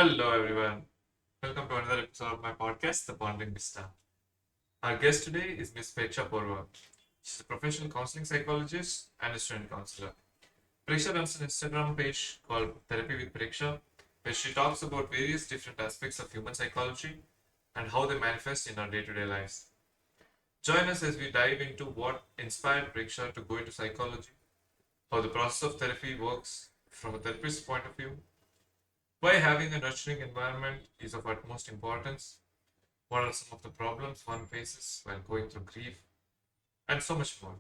Hello, everyone. Welcome to another episode of my podcast, The Bonding Vista. Our guest today is Miss Preksha Porwal. She's a professional counseling psychologist and a student counselor. Preksha runs an Instagram page called Therapy with Preksha, where she talks about various different aspects of human psychology and how they manifest in our day to day lives. Join us as we dive into what inspired Preksha to go into psychology, how the process of therapy works from a therapist's point of view, why having a nurturing environment is of utmost importance, what are some of the problems one faces while going through grief, and so much more.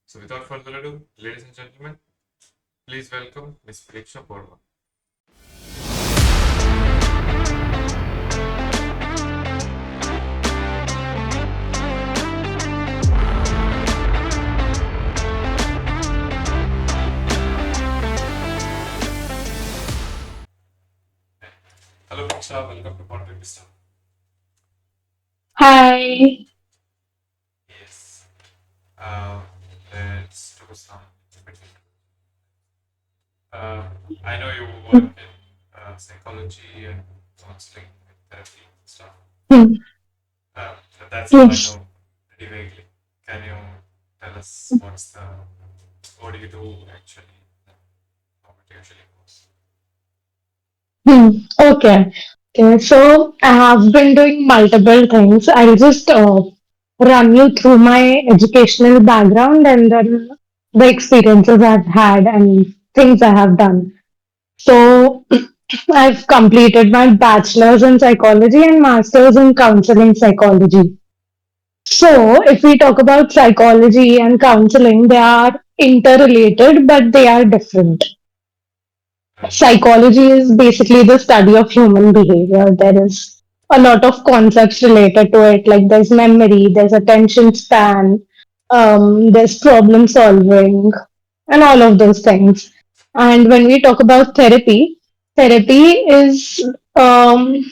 So, without further ado, ladies and gentlemen, please welcome Miss Preksha Porwal. Hello, Preksha. Welcome to Content Wisdom. Hi. Yes. Uh, let's do some. Uh, I know you work in psychology and counseling and therapy and stuff. Hmm. That's all I Yes. know pretty vaguely. Can you tell us what do you do actually, and how it usually goes? Hmm. Okay. Okay. So I have been doing multiple things. I'll just run you through my educational background and then the experiences I've had and things I have done. So I've completed my bachelor's in psychology and master's in counseling psychology. So if we talk about psychology and counseling, they are interrelated, but they are different. Right. Psychology is basically the study of human behavior. There is a lot of concepts related to it, like there's memory, there's attention span, there's problem solving, and all of those things. And when we talk about therapy, therapy is, um,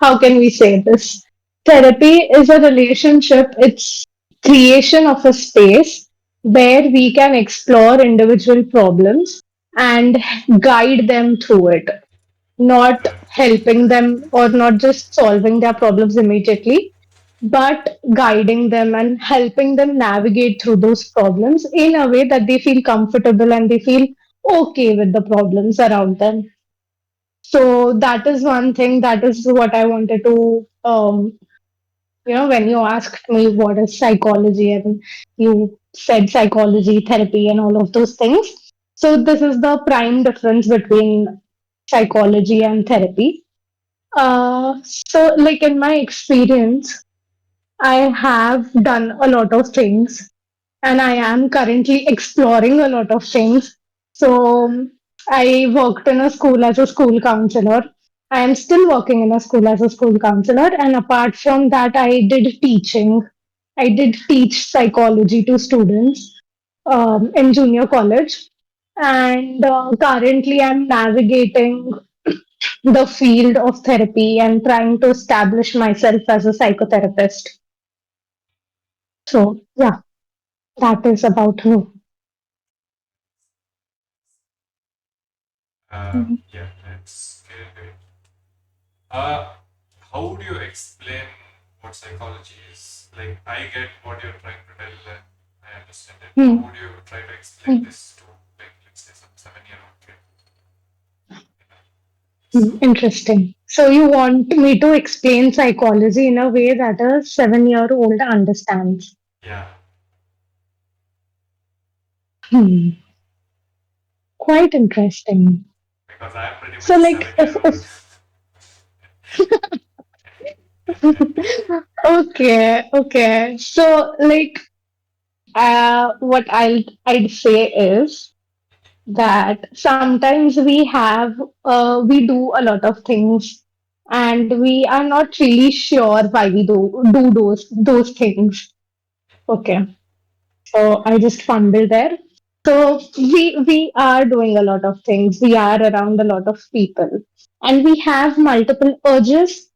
how can we say this? Therapy is a relationship, it's creation of a space where we can explore individual problems and guide them through it, not Right. helping them or not just solving their problems immediately, but guiding them and helping them navigate through those problems in a way that they feel comfortable and they feel okay with the problems around them. So that is one thing. That is what I wanted to, when you asked me what is psychology and you said psychology, therapy, and all of those things. So this is the prime difference between psychology and therapy. Like in my experience, I have done a lot of things and I am currently exploring a lot of things. So I worked in a school as a school counselor. I am still working in a school as a school counselor. And apart from that, I did teaching. I did teach psychology to students in junior college. And currently, I'm navigating the field of therapy and trying to establish myself as a psychotherapist. So, yeah, that is about me. Mhm. Yeah, that's great. Uh, how would you explain what psychology is? Like, I get what you're trying to tell, and I understand it. How Hmm. would you try to explain Hmm. this to, like, let's say, some 7-year-old kid? Hmm. So, Interesting. So, you want me to explain psychology in a way that a 7-year-old understands? yeah, Hmm. Quite interesting. because I'm pretty much So, a like, 7 year old. okay, okay. So, like, what I'd say is that sometimes we do a lot of things, and we are not really sure why we do those things. Okay, so I just fumbled there. So we are doing a lot of things. We are around a lot of people, and we have multiple urges.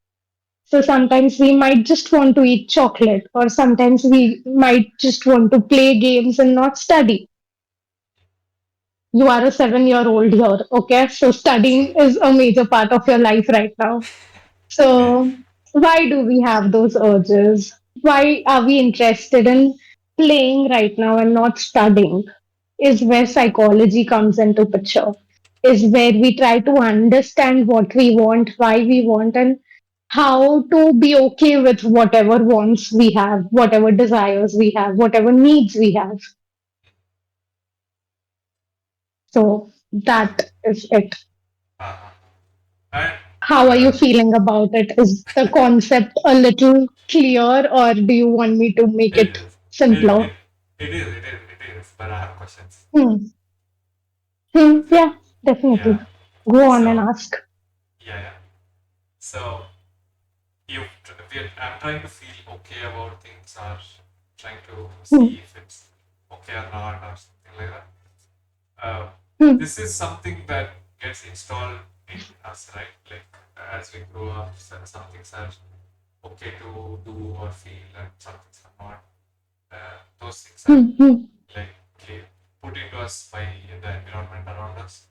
So sometimes we might just want to eat chocolate, or sometimes we might just want to play games and not study. You are a 7 year old here, okay? So studying is a major part of your life right now. Okay. So why do we have those urges? Why are we interested in playing right now and not studying? Is where psychology comes into picture. Is where we try to understand what we want, why we want, and how to be okay with whatever wants we have, whatever desires we have, whatever needs we have. So Uh, that is it. uh, and How are you feeling about it? Is the concept a little clear, or do you want me to make it it is. It, simpler? it, it is. But I have questions. Hmm. Hmm. Okay. Yeah, definitely. Yeah. Go on and So, ask. yeah, yeah. So, you, I'm trying to feel okay about things or trying to Hmm. see if it's okay or not or something like that. Uh, Hmm. this is something that gets installed in us, right? Like as we grow up, some things are okay to do or feel, and some things are not. Those things are Hmm. Hmm. like put into us by the environment around us.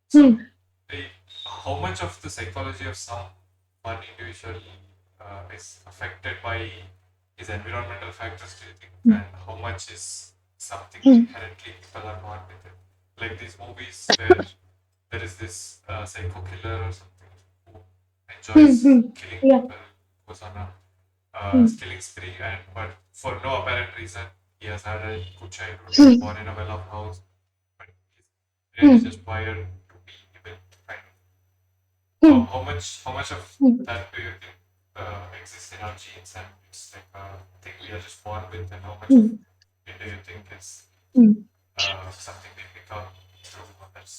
So, Hmm. the, how much of the psychology of some one individual is affected by his environmental factors, do you think, and how much is something Hmm. inherently people are born with it? Like these movies where there is this psycho killer or something who Hmm. enjoys Hmm. killing Yeah. people, goes on a Hmm. killing spree, and but for no apparent reason, he has had a good childhood. He was Hmm. born in a well-off house, but his brain is Hmm. just wired to be evil. Kind of. Hmm. How much of Hmm. that do you think exists in our genes, and it's like a thing we are just born with, and how much of Hmm. it do you think is Hmm. something we pick up through others?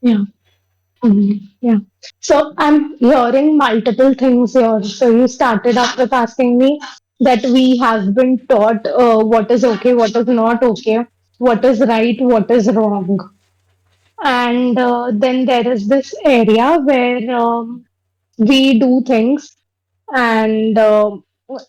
Yeah. Hmm. Yeah. So I'm hearing multiple things here. So you started off with asking me that we have been taught what is okay, what is not okay, what is right, what is wrong. And then there is this area where we do things, and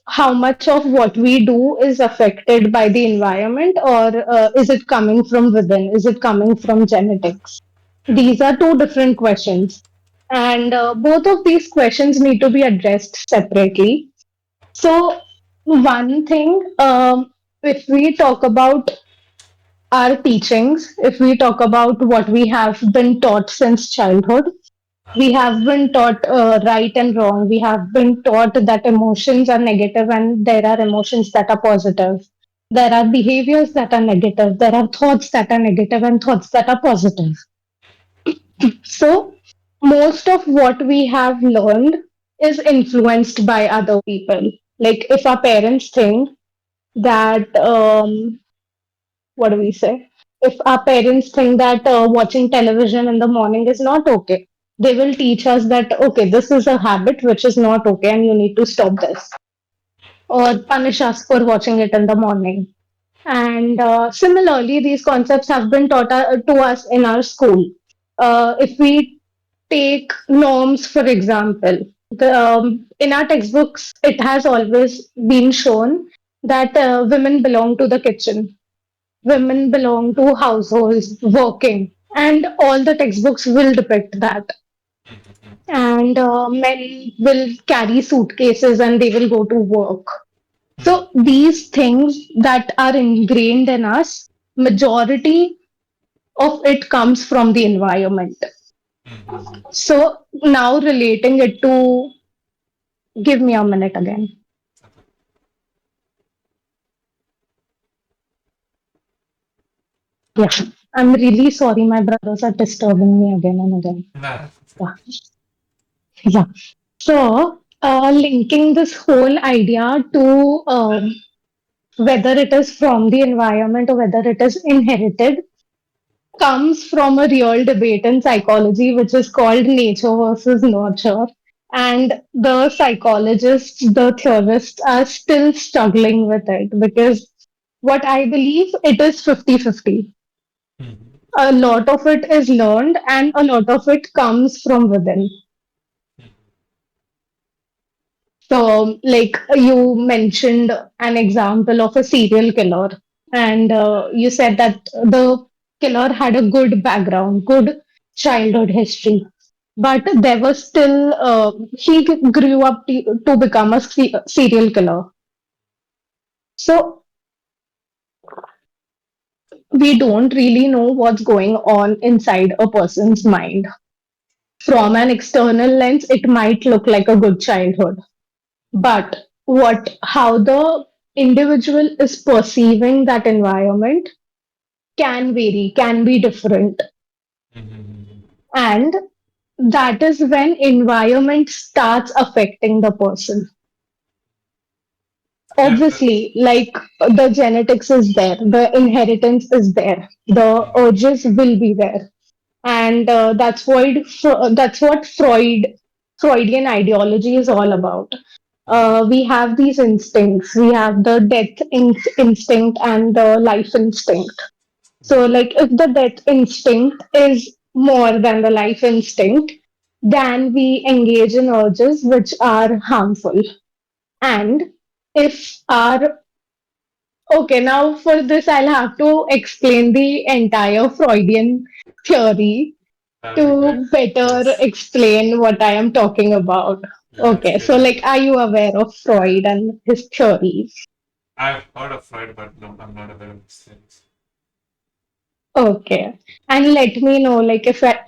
how much of what we do is affected by the environment, or is it coming from within? Is it coming from genetics? Yeah. These are two different questions. And both of these questions need to be addressed separately. So, one thing, if we talk about our teachings, if we talk about what we have been taught since childhood, we have been taught right and wrong. We have been taught that emotions are negative and there are emotions that are positive. There are behaviors that are negative. There are thoughts that are negative and thoughts that are positive. So, most of what we have learned is influenced by other people. Like, if our parents think that what do we say? If our parents think that watching television in the morning is not okay, they will teach us that, okay, this is a habit which is not okay and you need to stop this, or punish us for watching it in the morning. And similarly, these concepts have been taught to us in our school. If we take norms, for example, in our textbooks, it has always been shown that women belong to the kitchen, women belong to households working, and all the textbooks will depict that. And men will carry suitcases and they will go to work. So these things that are ingrained in us, majority of it comes from the environment. So now relating it to, give me a minute again. Yeah, I'm really sorry. My brothers are disturbing me again and again. Nah. Yeah. Yeah. So, linking this whole idea to whether it is from the environment or whether it is inherited comes from a real debate in psychology, which is called nature versus nurture. And the psychologists, the theorists are still struggling with it because what I believe it is 50-50. A lot of it is learned and a lot of it comes from within. So, like you mentioned an example of a serial killer. And you said that the killer had a good background, good childhood history, but there was still he grew up to become a serial killer. So we don't really know what's going on inside a person's mind. From an external lens, it might look like a good childhood, but what how the individual is perceiving that environment can vary, can be different. Mm-hmm. And that is when environment starts affecting the person. Yeah. Obviously, like the genetics is there, the inheritance is there, the urges will be there, and that's what Freudian ideology is all about. We have these instincts. We have the instinct and the life instinct. So, like, if the death instinct is more than the life instinct, then we engage in urges which are harmful. And if our okay, now for this, I'll have to explain the entire Freudian theory That'll be great. to better Yes. explain what I am talking about. Let's Okay, get so into like, it. are you aware of Freud and his theories? I've heard of Freud, but no, I'm not aware of these things. Okay. And let me know, like, if at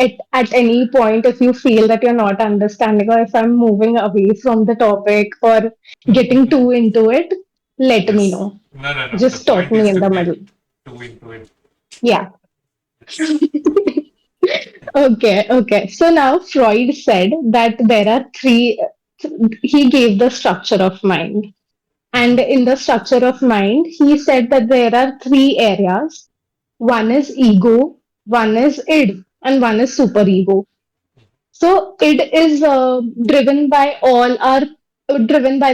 any point, if you feel that you're not understanding or if I'm moving away from the topic or getting too into it, let me Yes. know. No, no, no. The Just stop point me is in to the get middle. too into it. Yeah. Yes. Okay, okay. So now Freud said that there are he gave the structure of mind. And Mm-hmm. in the structure of mind, he said that there are three areas. One is ego, one is id, and one is superego. So id is driven by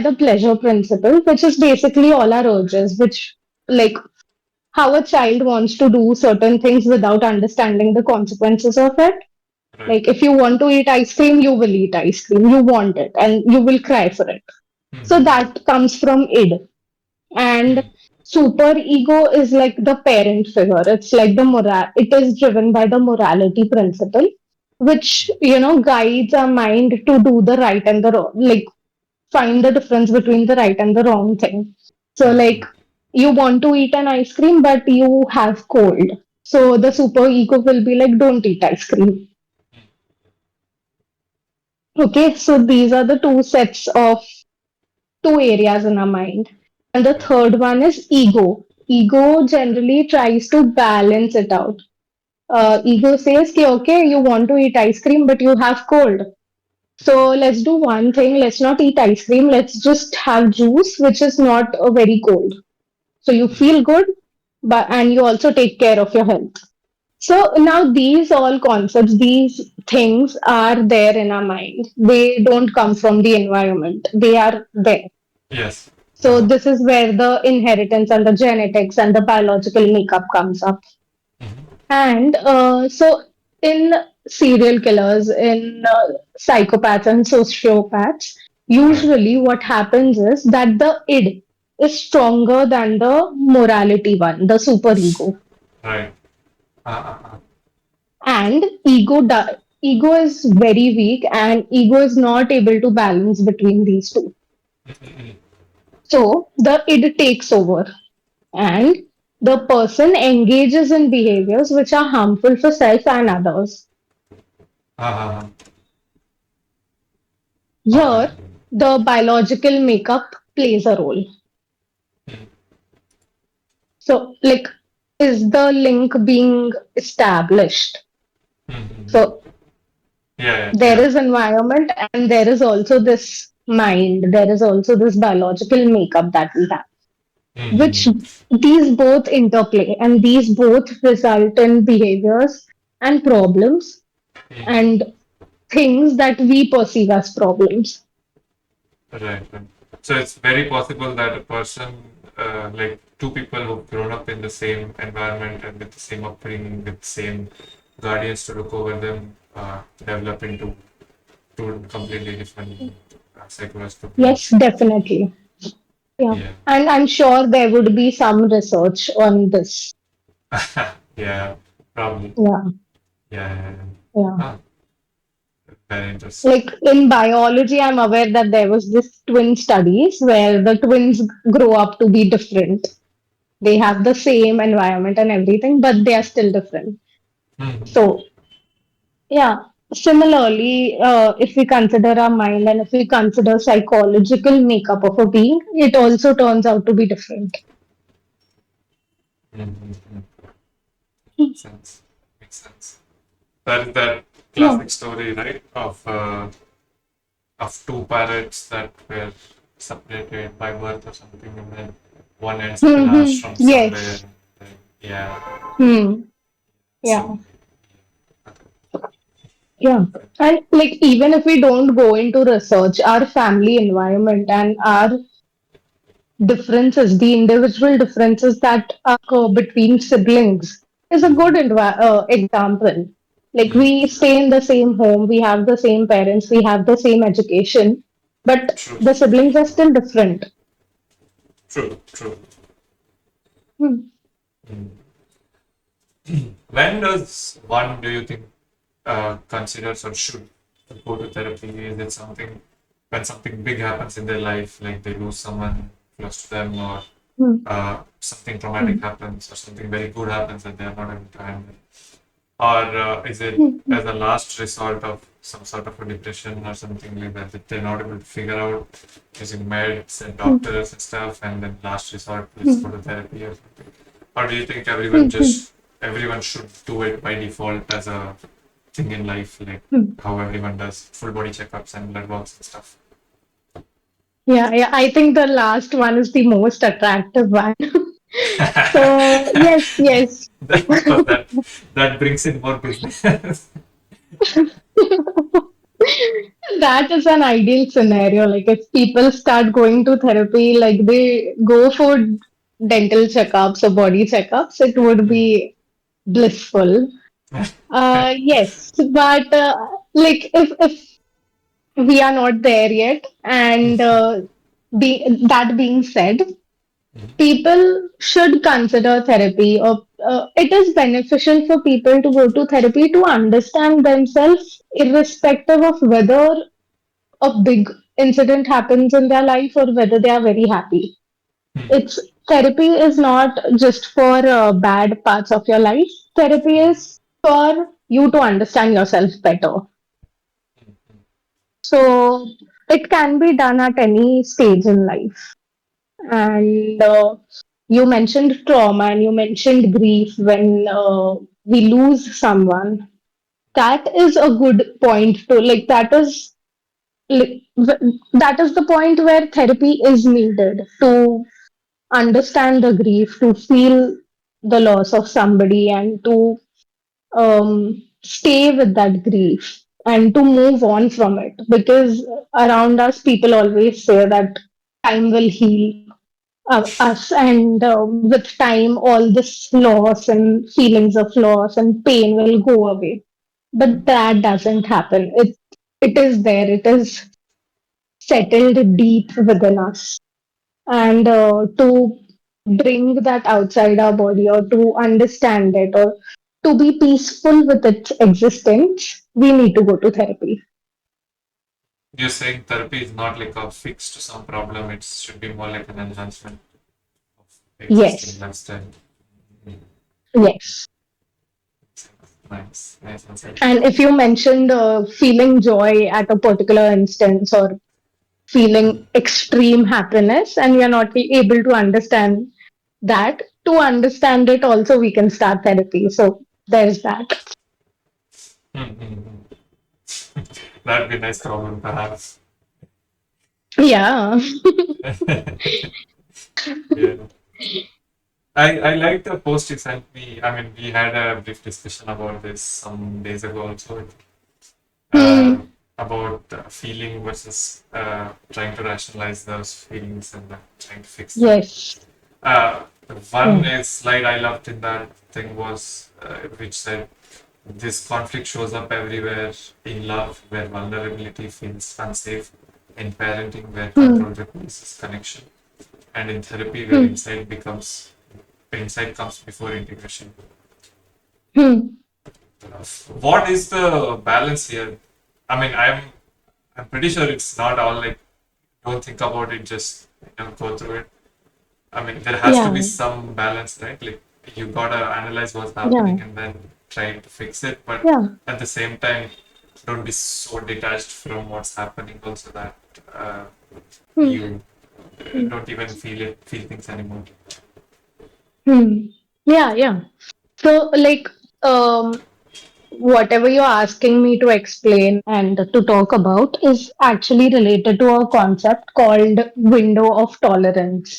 the pleasure principle, which is basically all our urges, which like how a child wants to do certain things without understanding the consequences of it. Right. Like if you want to eat ice cream, you will eat ice cream. You want it and you will cry for it. So Mm-hmm. that comes from id. And Mm-hmm. super ego is like the parent figure. It's like it is driven by the morality principle, which, guides our mind to do the right and the wrong, like find the difference between the right and the wrong thing. So, Mm-hmm. like, you want to eat an ice cream, but you have cold. So the super ego will be like, don't eat ice cream. Okay, so these are the two sets of two areas in our mind. And the Right. third one is ego. Ego generally tries to balance it out. Ego says, "Ki, okay, you want to eat ice cream, but you have cold. So let's do one thing. Let's not eat ice cream. Let's just have juice, which is not very cold. So you feel good, but and you also take care of your health." So now these all concepts, these things are there in our mind. They don't come from the environment. They are there. Yes. So this is where the inheritance and the genetics and the biological makeup comes up. Mm-hmm. And so in serial killers, in psychopaths and sociopaths, Right. usually what happens is that the id is stronger than the morality one, the superego. Right. Uh-uh. And ego is very weak and ego is not able to balance between these two. Mm-hmm. So the id takes over and the person engages in behaviors which are harmful for self and others. Uh-huh. Okay. Here, the biological makeup plays a role. So, like, is the link being established? Mm-hmm. So, Yeah, yeah, there yeah. is environment and there is also this mind, there is also this biological makeup that we have, which Mm-hmm. these both interplay and these both result in behaviors and problems and things that we perceive as problems. Right, right. So it's very possible that a person, like two people who've grown up in the same environment and with the same upbringing, with the same guardians to look over them, develop into two completely different psychological Yes, beings. definitely. Yeah. Yeah. And I'm sure there would be some research on this. Yeah, probably. Yeah. Yeah, yeah, yeah. Yeah. Ah, very interesting. Like in biology, I'm aware that there was this twin studies where the twins grow up to be different. They have the same environment and everything, but they are still different. Mhm. So, yeah. Similarly, if we consider our mind and if we consider psychological makeup of a being, it also turns out to be different. Mhm. Makes sense. Makes sense. That is that Yeah. classic story, right? Of two parrots that were separated by birth or something, and then one ends up in an ashram somewhere. Yes. Yeah. Hmm. So, Yeah. Yeah. And like even if we don't go into research, our family environment and our differences, the individual differences that occur between siblings is a good example. Like mm, we stay in the same home, we have the same parents, we have the same education, but true, the siblings are still different. true, true. Hmm. Mm. When does one, do you think, considers or should go to therapy? Is it something when something big happens in their life, like they lose someone close to them, or Hmm. something traumatic Hmm. happens, or something very good happens that they are not able to handle? Or is it Hmm. as a last resort of some sort of a depression or something like that that they're not able to figure out using meds and Hmm. doctors and stuff, and then last resort, let's go Hmm. to therapy or something? Or do you think Hmm. Hmm. everyone should do it by default as a thing in life, like Hmm. how everyone does full body checkups and blood works and stuff? Yeah, yeah. I think the last one is the most attractive one. So yes, yes. Because that brings in more business. That is an ideal scenario. Like if people start going to therapy, like they go for dental checkups or body checkups, it would Hmm. be blissful. Yes, but like if we are not there yet, and that being said, people should consider therapy, or it is beneficial for people to go to therapy to understand themselves, irrespective of whether a big incident happens in their life or whether they are very happy. Hmm. It's therapy is not just for bad parts of your life. Therapy is for you to understand yourself better. So it can be done at any stage in life. And you mentioned trauma and you mentioned grief when we lose someone. That is a good point to like. That is the point where therapy is needed to understand the grief, to feel the loss of somebody, and to stay with that grief and to move on from it. Because around us, people always say that time will heal us, and with time, all this loss and feelings of loss and pain will go away. But that doesn't happen. It is there. It is settled deep within us. And to bring that outside our body or to understand it or to be peaceful with its existence, we need to go to therapy. You're saying therapy is not like a fix to some problem, it should be more like an enhancement of existing Yes, lifestyle. Mm. yes. Nice, nice insight. And if you mentioned feeling joy at a particular instance or feeling extreme happiness, and we are not able to understand that, to understand it, also, we can start therapy. So there's that. Mm-hmm. That'd be a nice problem to have. Yeah. Yeah. I like the post you sent me. I mean, we had a brief discussion about this some days ago also, uh, Hmm. about feeling versus trying to rationalize those feelings and trying to fix them. Yes. Uh, Yeah. one slide I loved in that thing was which said this conflict shows up everywhere in love, where vulnerability feels unsafe, in parenting, where Hmm. control replaces connection, and in therapy where Hmm. insight comes before integration. Hmm. What is the balance here? I mean, I'm pretty sure it's not all like don't think about it, just go through it. I mean, there has to be Yeah. some balance, right? Like you gotta analyze what's Yeah. happening and then try to fix it, but Yeah. at the same time, don't be so detached from what's happening. Also, that uh, Hmm. you Hmm. don't even feel things anymore. Hmm. Yeah. Yeah. So, like, whatever you're asking me to explain and to talk about is actually related to a concept called window of tolerance.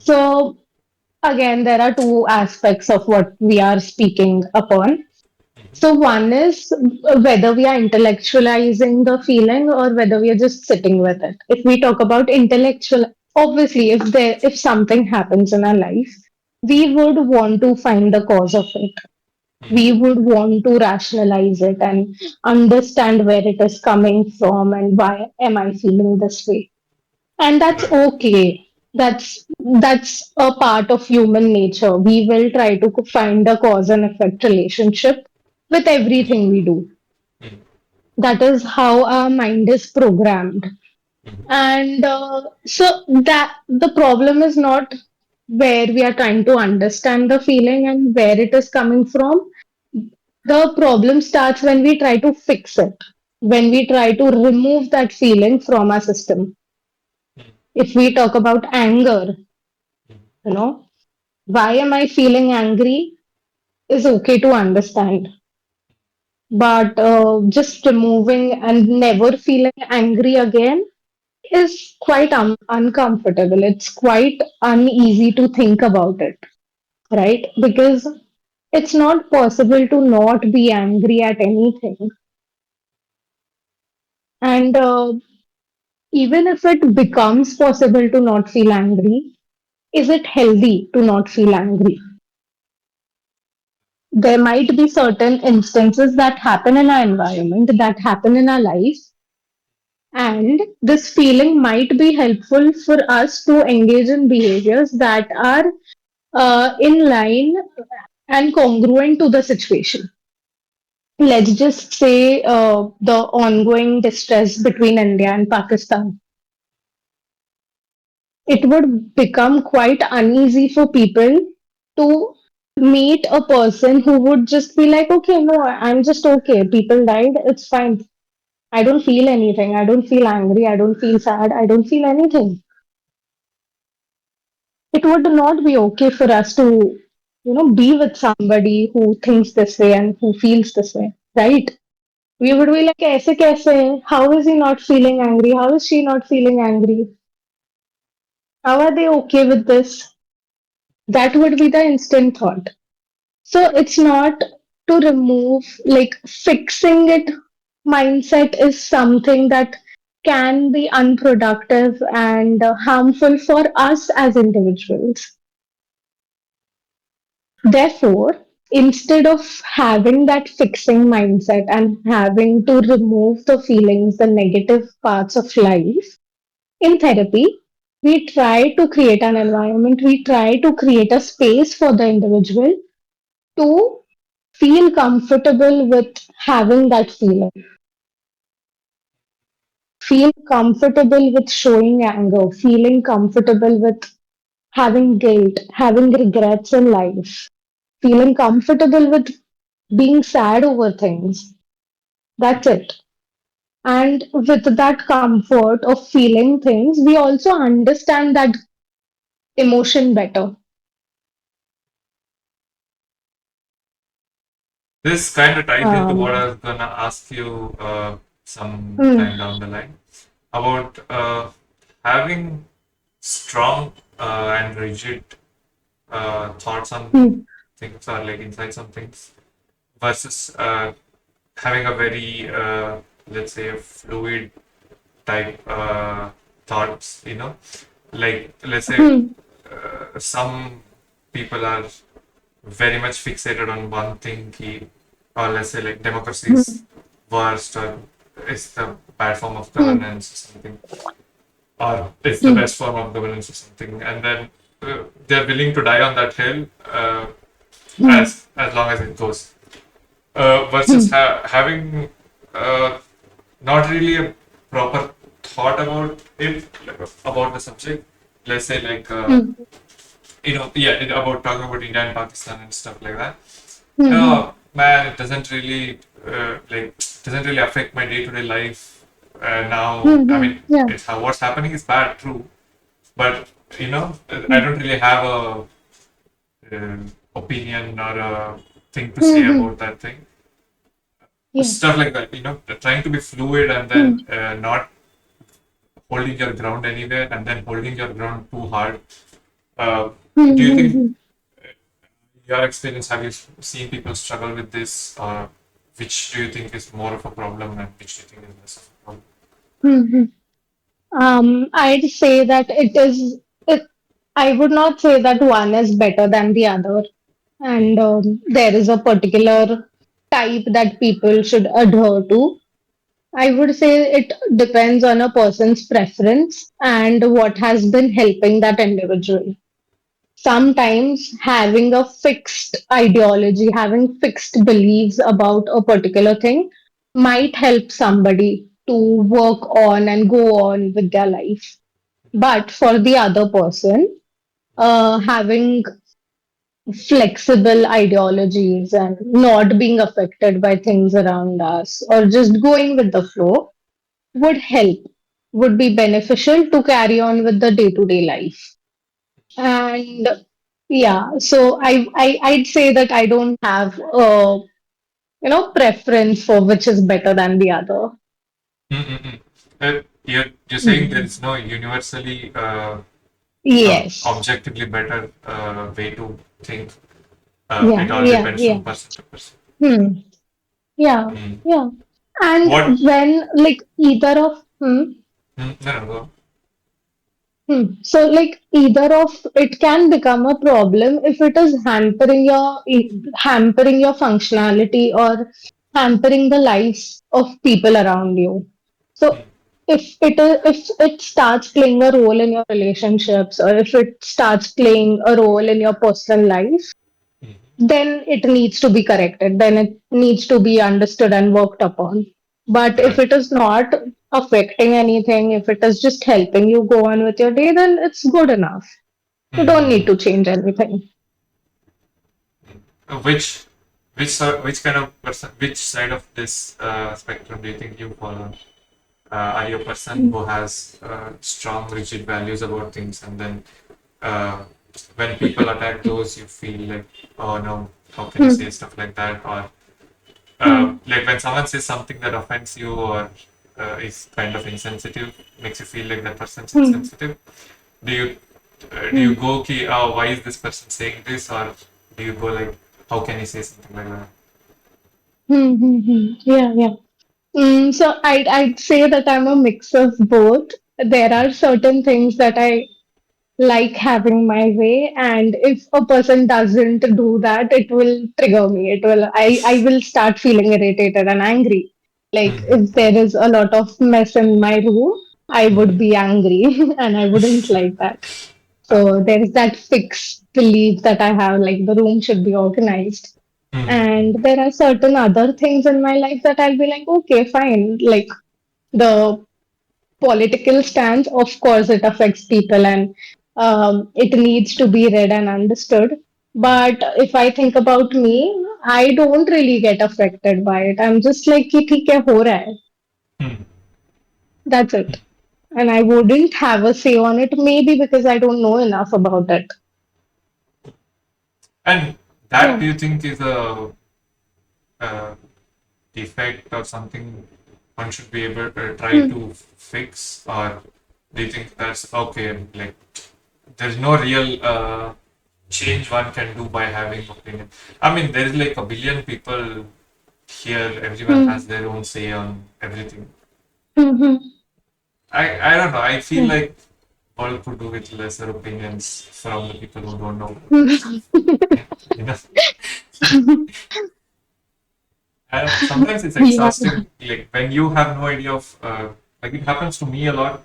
So, again, there are two aspects of what we are speaking upon. So, one is whether we are intellectualizing the feeling or whether we are just sitting with it. If we talk about intellectual, obviously, if something happens in our life, we would want to find the cause of it. Mm-hmm. We would want to rationalize it and understand where it is coming from and why am I feeling this way. And that's Right. okay. That's a part of human nature. We will try to find a cause and effect relationship with everything we do. Mm-hmm. That is how our mind is programmed. And so that the problem is not where we are trying to understand the feeling and where it is coming from. The problem starts when we try to fix it, when we try to remove that feeling from our system. If we talk about anger, you know, why am I feeling angry is okay to understand. But just removing and never feeling angry again is quite uncomfortable. It's quite uneasy to think about it, right? Because it's not possible to not be angry at anything. And even if it becomes possible to not feel angry, is it healthy to not feel angry? There might be certain instances that happen in our environment, that happen in our life, and this feeling might be helpful for us to engage in behaviors that are in line and congruent to the situation. Let's just say the ongoing distress between India and Pakistan. It would become quite uneasy for people to meet a person who would just be like, okay, no, I'm just okay. People died, it's fine. I don't feel anything. I don't feel angry. I don't feel sad. I don't feel anything. It would not be okay for us to, be with somebody who thinks this way and who feels this way, right? We would be like, kaise, kaise? How is he not feeling angry? How is she not feeling angry? How are they okay with this? That would be the instant thought. So it's not to remove, like fixing it mindset is something that can be unproductive and harmful for us as individuals. Therefore, instead of having that fixing mindset and having to remove the feelings, the negative parts of life, in therapy, we try to create an environment, we try to create a space for the individual to feel comfortable with having that feeling, feel comfortable with showing anger, feeling comfortable with having guilt, having regrets in life, feeling comfortable with being sad over things. That's it. And with that comfort of feeling things, we also understand that emotion better. This kind of ties into what I Um, was gonna ask you some mm, time down the line about having strong and rigid thoughts on mm, things or like insights on things versus having a very let's say fluid type thoughts, like let's say mm, some people are very much fixated on one thing, or let's say like democracy is mm, worst or is the bad form of mm, governance or something. or it's the Hmm. best form of governance or something, and then they're willing to die on that hill Hmm. as long as it goes. Hmm. Versus having not really a proper thought about it, like, about the subject. Let's say like Hmm. yeah, about talking about India and Pakistan and stuff like that. Hmm. Hmm. Oh man, it doesn't really doesn't really affect my day-to-day life now. Hmm. I Hmm. mean, Yeah. it's how what's happening is bad, true, but I Hmm. don't really have a opinion or a thing to say Hmm. Hmm. about that thing. Yeah. Stuff like that, trying to be fluid and Hmm. then not holding your ground anywhere and then holding your ground too hard. Uh, Hmm. do you Hmm. think Hmm. your experience, have you seen people struggle with this, or which do you think is more of a problem and which do you think is less of a problem? Hmm. Hmm. I'd say that it is. It, I would not say that one is better than the other, and there is a particular type that people should adhere to. I would say it depends on a person's preference and what has been helping that individual. Sometimes having a fixed ideology, having fixed beliefs about a particular thing might help somebody to work on and go on with their life. But for the other person, having flexible ideologies and not being affected by things around us or just going with the flow would help, would be beneficial to carry on with the day to day life. And yeah, so I'd say that I don't have a preference for which is better than the other. Mm-mm-mm. You're saying there Mm. is no universally Yes. objectively better way to think. Yeah, It all yeah, depends yeah. from person to person. Hmm. Yeah, Mm. yeah. And What? when like either of No, no, go. so like either of it can become a problem if it is hampering your functionality or hampering the lives of people around you. So Mm. if it starts playing a role in your relationships or if it starts playing a role in your personal life, Mm. then it needs to be corrected. Then it needs to be understood and worked upon. But if Right. it is not affecting anything, if it is just helping you go on with your day, then it's good enough. You don't need Mm-hmm. to change anything. Which which kind of person, which side of this spectrum do you think you fall on? Are you a person who has strong, rigid values about things, and then uh, when people attack those, you feel like, oh no, how can you Hmm. say stuff like that? Or Hmm. like when someone says something that offends you or is kind of insensitive, makes you feel like that person's Hmm. insensitive. Do you Hmm. go, okay, oh, why is this person saying this, or do you go like, how can he say something like that? Hmm. Hmm. Hmm. Yeah, yeah. So I'd say that I'm a mix of both. There are certain things that I like having my way, and if a person doesn't do that, it will trigger me. I will start feeling irritated and angry. Like Mm-hmm. if there is a lot of mess in my room, I would Mm-hmm. be angry and I wouldn't like that. So there is that fixed belief that I have, like the room should be organized. Mm-hmm. And there are certain other things in my life that I'll be like, okay, fine. Like the political stance, of course, it affects people and it needs to be read and understood. But if I think about me, I don't really get affected by it. I'm just like, कि ठीक है, हो रहा है. Mm-hmm. That's it. And I wouldn't have a say on it, maybe because I don't know enough about it. And that, Yeah. do you think, is a uh, defect or something one should be able to try Hmm. to fix, or do you think that's okay? Like, there's no real change one can do by having opinion. I mean, there is like a billion people here. Everyone Hmm. has their own say on everything. Hmm. Hmm. I don't know. I feel Yeah. like world could do with lesser opinions from the people who don't know Hmm. you know. And sometimes it's Yeah. exhausting, like when you have no idea of, like it happens to me a lot.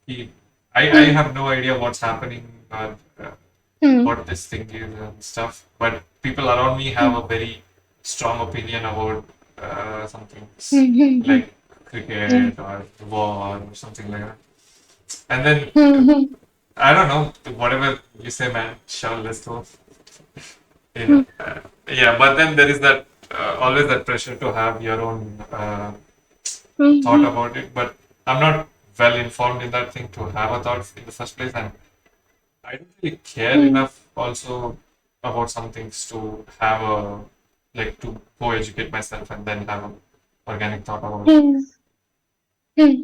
He- I have no idea what's happening or Hmm. what this thing is and stuff. But people around me have a very strong opinion about some things Hmm. Hmm. Hmm. like cricket or war or something like that. And then Hmm. Hmm. I don't know, whatever you say, man. Sure, let's go. Hmm. Yeah, but then there is that always that pressure to have your own thought Hmm. about it. But I'm not well informed in that thing to have a thought in the first place, and I don't really care Hmm. enough also about some things to have a like to go educate myself and then have an organic thought about it. Hmm. Hmm.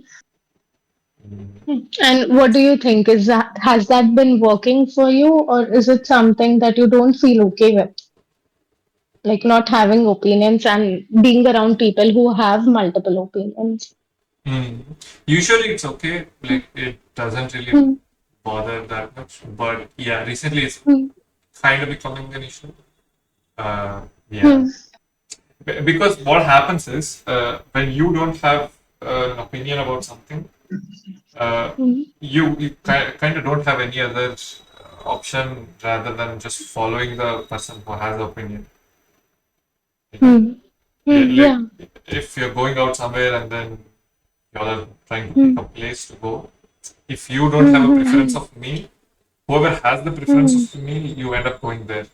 Mm. And what do you think? Is that has that been working for you, or is it something that you don't feel okay with? Like not having opinions and being around people who have multiple opinions. Mm. Usually it's okay, like it doesn't really Hmm. bother that much. But yeah, recently it's Hmm. kind of becoming an issue. Uh, yeah, Hmm. because what happens is when you don't have an opinion about something, uh, Hmm. you kind of don't have any other option rather than just following the person who has the opinion. You know, Hmm. yeah, Hmm. like Yeah. if you're going out somewhere and then you're trying to pick Hmm. a place to go, if you don't have Hmm. a preference Hmm. of me, whoever has the preference Hmm. of me, you end up going there,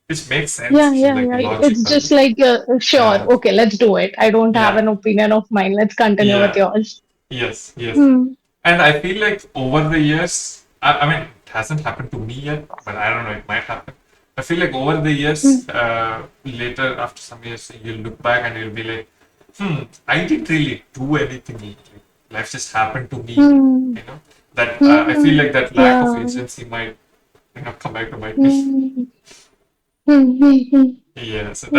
which makes Yeah, sense, yeah, like yeah. It's logical. just like, sure, Uh, okay, let's do it. I don't have yeah, an opinion of mine. Let's continue with yeah, yours. yes, yes. Hmm. And I feel like over the years, I mean, it hasn't happened to me yet, but I don't know, it might happen. I feel like over the Hmm. years, later, after some years, you'll look back and you'll be like, I didn't really do anything. Like, life just happened to me, Hmm. you know? That I feel Hmm. like that lack of Yeah. agency might, come back to bite me. Hmm. Hmm. Hmm. Hmm. Yeah, so Hmm.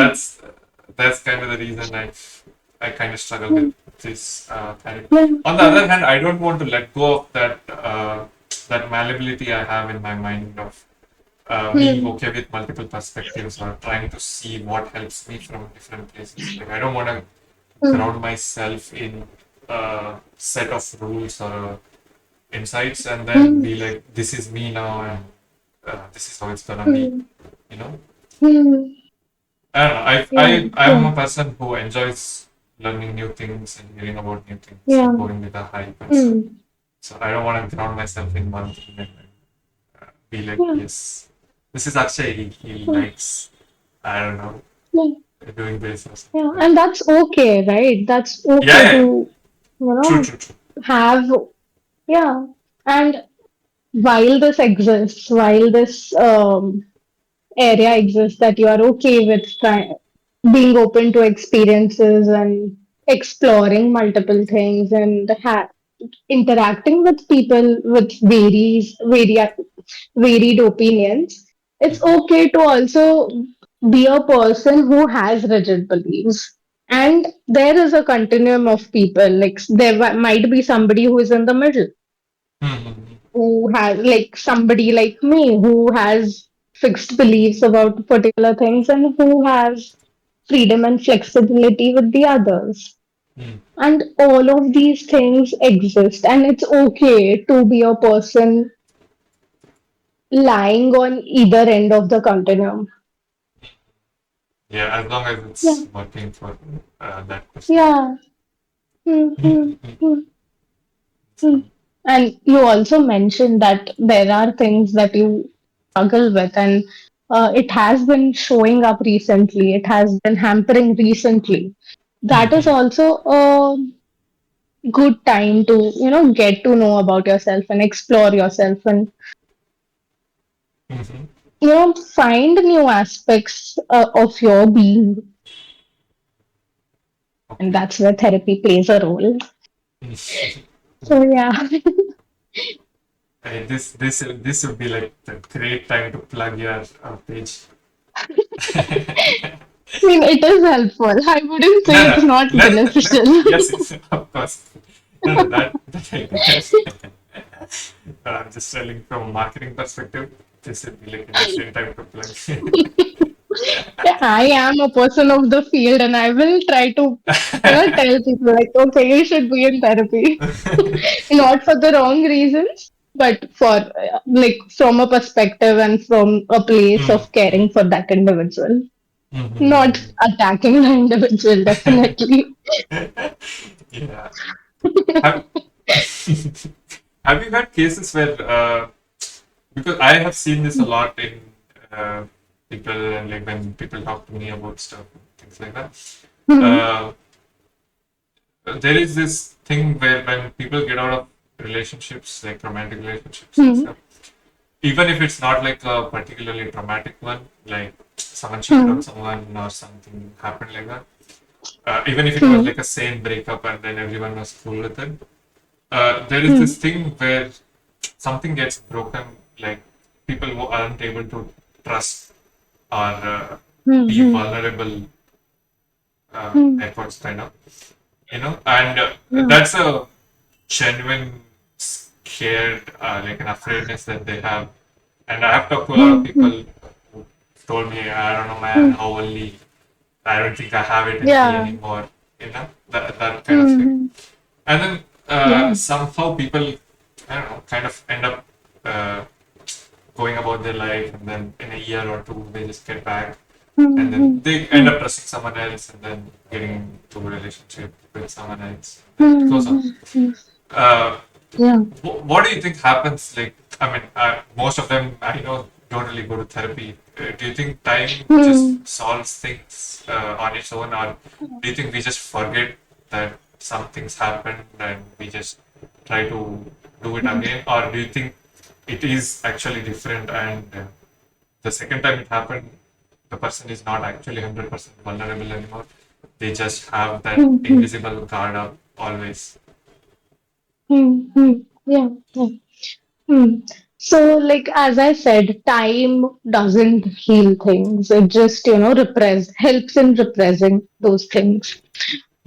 that's kind of the reason I kind of struggle with Hmm. this thing. Yeah. On the Yeah. other hand, I don't want to let go of that that malleability I have in my mind of being Hmm. okay with multiple perspectives or trying to see what helps me from different places. Like I don't want to Hmm. ground myself in a set of rules or insights and then Hmm. be like, this is me now and this is how it's gonna be. Hmm. You know. Hmm. I don't know. Yeah. I'm Yeah. a person who enjoys learning new things and hearing about new things Yeah. and going with the hype and stuff. Hmm. So I don't want to ground myself in one thing and be like, Yeah. yes, this is Akshay. He Hmm. likes, I don't know, Yeah. doing this or Yeah. something like And that. that's okay, right? That's Yeah, okay yeah, yeah. to, True, true, true. have, yeah. And while this area exists, that you are okay with being open to experiences and exploring multiple things and interacting with people with varied opinions, it's Mhm. okay to also be a person who has rigid beliefs. And there is a continuum of people. Like might be somebody who is in the middle, Mhm. who has like somebody like me who has fixed beliefs about particular things and who has freedom and flexibility with the others. Mhm. And all of these things exist, and it's okay to be a person lying on either end of the continuum. Yeah, as long as Yeah, it's working for that person. yeah. Hmm, hmm, Mhm. hmm, hmm. So, And you also mentioned that there are things that you struggle with, and it has been showing up recently. It has been hampering recently. That is Mhm. also a good time to, get to know about yourself and explore yourself and, Mhm. find new aspects of your being. And Okay. that's where therapy plays a role. So, yeah. This would be like the great time to plug your page. I mean, it is helpful. I wouldn't No, say no, it's not no. beneficial. Yes, yes, of course. No, no, that I get. I'm just telling from a marketing perspective, this would be like an excellent time to plug. Yeah, I am a person of the field and I will try to, tell people like, okay, you should be in therapy. Not for the wrong reasons. but for like from a perspective and from a place Mm, of caring for that individual, not mm. attacking the individual, definitely. Yeah. Have Have you had cases where because I have seen this a lot in uh, people and like when people talk to me about stuff, things like that. Hmm. Uh, there is this thing where when people get out of relationships, like romantic relationships and Hmm. stuff, even if it's not like a particularly traumatic one, like someone cheated on Hmm. someone or something happened like that, even if it was Hmm. like a sane breakup and then everyone was cool with it, there is Hmm. this thing where something gets broken, like people who aren't able to trust or be Hmm. vulnerable Hmm. efforts, kind of, and Yeah. that's a genuine scared, like an afraidness that they have. And I have talked to a lot of Hmm. Hmm. people who told me, I don't know, man, Hmm. how only I don't think I have it in me Yeah. anymore, that kind of thing. Hmm. And then Yeah. somehow people, I don't know, kind of end up uh, going about their life, and then in a year or two, they just get back, and then Hmm. they end Hmm. up trusting someone else, and then getting into a relationship with someone else, and it goes on. Hmm. Hmm. Uh, Yeah. what do you think happens? Like, I mean, most of them I know don't really go to therapy. Do you think time Hmm. just solves things on its own, or do you think we just forget that some things happened and we just try to do it again, or do you think it is actually different and the second time it happened, the person is not actually 100% vulnerable anymore. They just have that Hmm. Hmm. invisible guard up always. Hmm. Hmm. Yeah. Yeah. Hmm. So, like as I said, time doesn't heal things. It just, helps in repressing those things.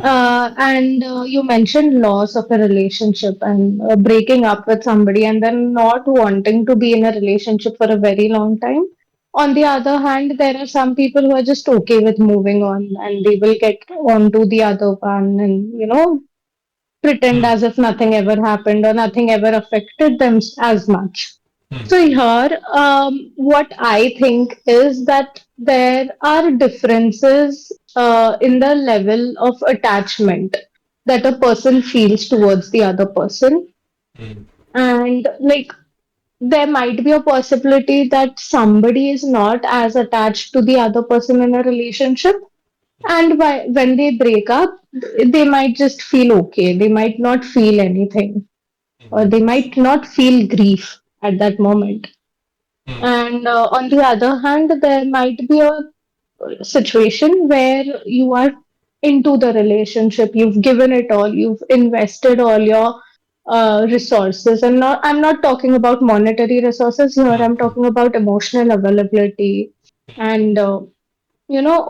And you mentioned loss of a relationship and breaking up with somebody and then not wanting to be in a relationship for a very long time. On the other hand, there are some people who are just okay with moving on and they will get on to the other one and, pretend Hmm. as if nothing ever happened or nothing ever affected them as much. Hmm. So here, what I think is that there are differences in the level of attachment that a person feels towards the other person, Hmm. and like there might be a possibility that somebody is not as attached to the other person in a relationship, and when they break up, they might just feel okay. They might not feel anything, or Hmm. they might not feel grief at that moment. Hmm. And on the other hand, there might be a situation where you are into the relationship, you've given it all, you've invested all your resources. And I'm not talking about monetary resources here, Hmm. I'm Hmm. talking about emotional availability and,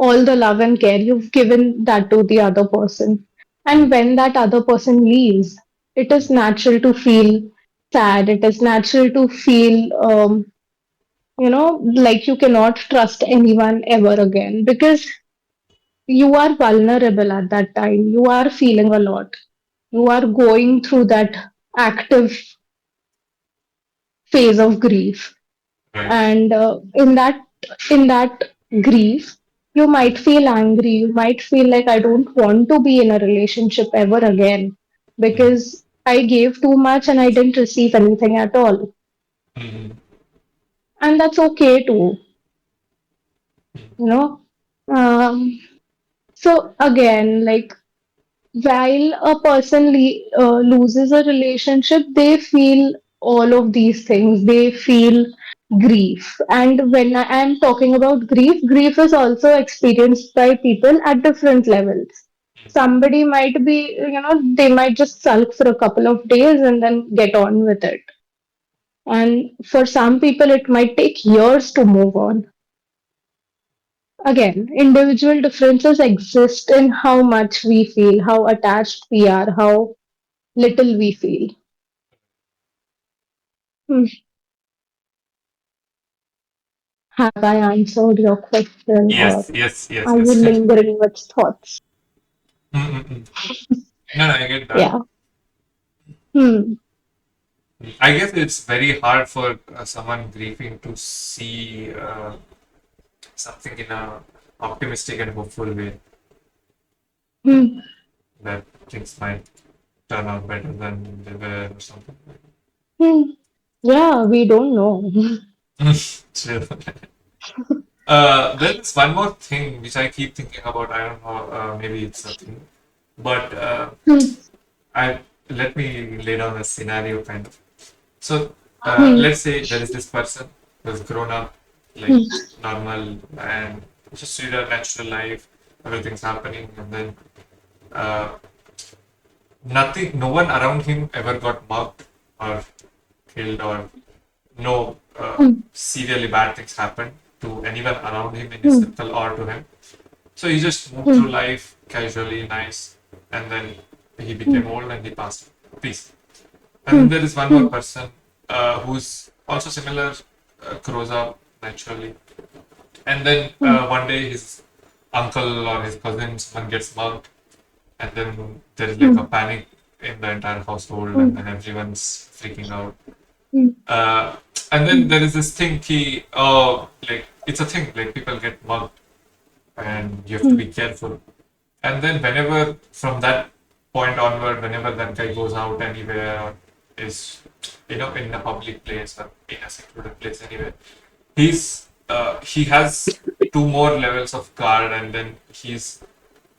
all the love and care you've given that to the other person. Hmm. And when that other person leaves, it is natural to feel sad, it is natural to feel like you cannot trust anyone ever again because you are vulnerable at that time. You are feeling a lot. You are going through that active phase of grief. Right. And in that grief, you Hmm. might feel angry. You might feel like I don't want to be in a relationship ever again Hmm. because I gave too much and I didn't receive anything at all. Hmm. And that's okay too, you know. Um, so again, like while a person loses a relationship, they feel all of these things. They feel grief. And when I am talking about grief, grief is also experienced by people at different levels. Somebody might be, they might just sulk for a couple of days and then get on with it. And for some people, it might take years to move on. Again, individual differences exist in how much we feel, how attached we are, how little we feel. Hmm. Have I answered your question or Yes, yes, yes, are you yes. lingering with thoughts? Mm, mm, mm. No, no, I get that. Yeah. Hmm. I guess it's very hard for someone grieving to see something in a optimistic and hopeful way Hmm. that things might turn out better than they were or something. Hmm. Yeah, we don't know. Chill. There's one more thing which I keep thinking about. I don't know, maybe it's a thing, but Hmm. I let me lay down a scenario kind of. So Hmm. let's say there is this person who's grown up like Hmm. normal and just lead a natural life, everything's happening, and then uh, nothing, no one around him ever got mugged or killed or no Hmm. serially bad things happened to anyone around him in his Hmm. circle or to him. So he just moved through Hmm. life casually, nice, and then he Hmm. became old and he passed. Peace. And then Hmm. there is one more Hmm. person who's also similar, grows up naturally, and then Hmm. one day his uncle or his cousin, someone gets mugged, and then there is like a Hmm. panic in the entire household, Hmm. and then everyone's freaking out. Hmm. Uh, and then Hmm. there is this thing, like it's a thing, like people get mugged, and you have to Hmm. be careful. And then whenever from that point onward, whenever that guy goes out anywhere or is in a public place or in a secluded place anywhere, he has two more levels of guard, and then he's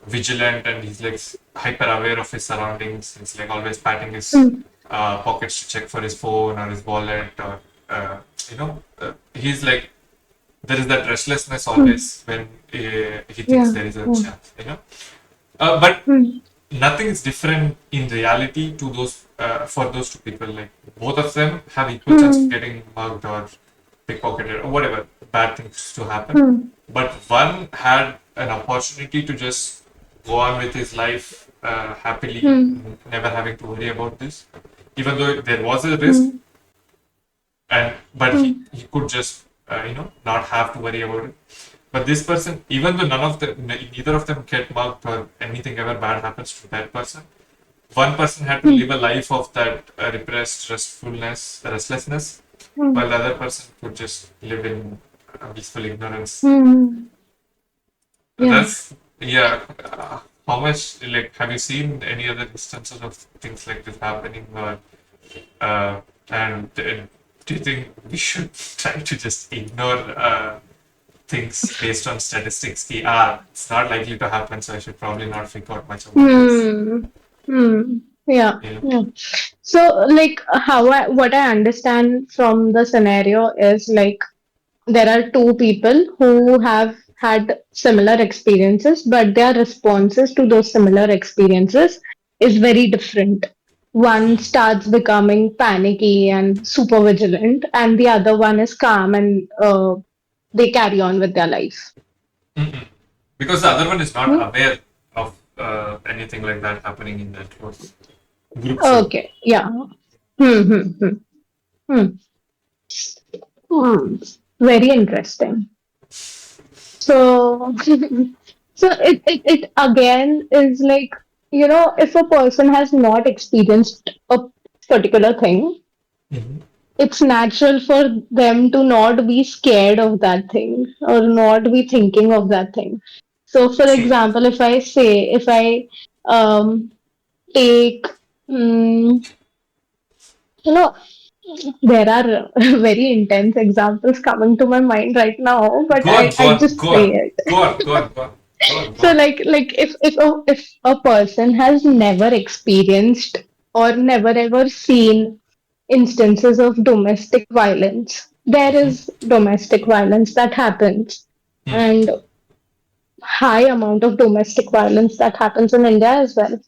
vigilant and he's like hyper aware of his surroundings. He's like always patting his Hmm. pockets to check for his phone or his wallet or he's like there is that restlessness Hmm. always when he thinks Yeah. there is a Yeah. chance. But Hmm. nothing is different in reality to those for those two people. Like both of them have equal chance of Hmm. getting mugged or pickpocketed or whatever bad things to happen. Hmm. But one had an opportunity to just go on with his life happily, Hmm. never having to worry about this, even though there was a risk, Hmm. and but he, Hmm. he could just not have to worry about it. But this person, even though neither of them get mugged or anything ever bad happens to that person, one person had to Hmm. live a life of that repressed restfulness, restlessness, Hmm. while the other person could just live in peaceful ignorance. Hmm. Yeah. That's yeah. How much like have you seen any other instances of things like this happening, or and do you think we should try to just ignore things based on statistics? It's not likely to happen, so I should probably not freak out much about this. Hmm. Hmm. Yeah. You know? Yeah. So, like, what I understand from the scenario is like there are two people who have had similar experiences, but their responses to those similar experiences is very different. One starts becoming panicky and super vigilant, and the other one is calm and they carry on with their life. Mm-mm. Because the other one is not Hmm? aware of anything like that happening in that close group. So Okay, yeah. Hmm, hmm, hmm, hmm. Hmm. Very interesting. So, so it again is like, if a person has not experienced a particular thing, Mhm. it's natural for them to not be scared of that thing or not be thinking of that thing. So, for True. example, if I um, take, mm, you know, there are very intense examples coming to my mind right now, but Go on, go I on, just go say on, it. go on, go on, go on, go on, go So on. like if a person has never experienced or never ever seen instances of domestic violence, there is domestic violence that happens, Hmm. and high amount of domestic violence that happens in India as well.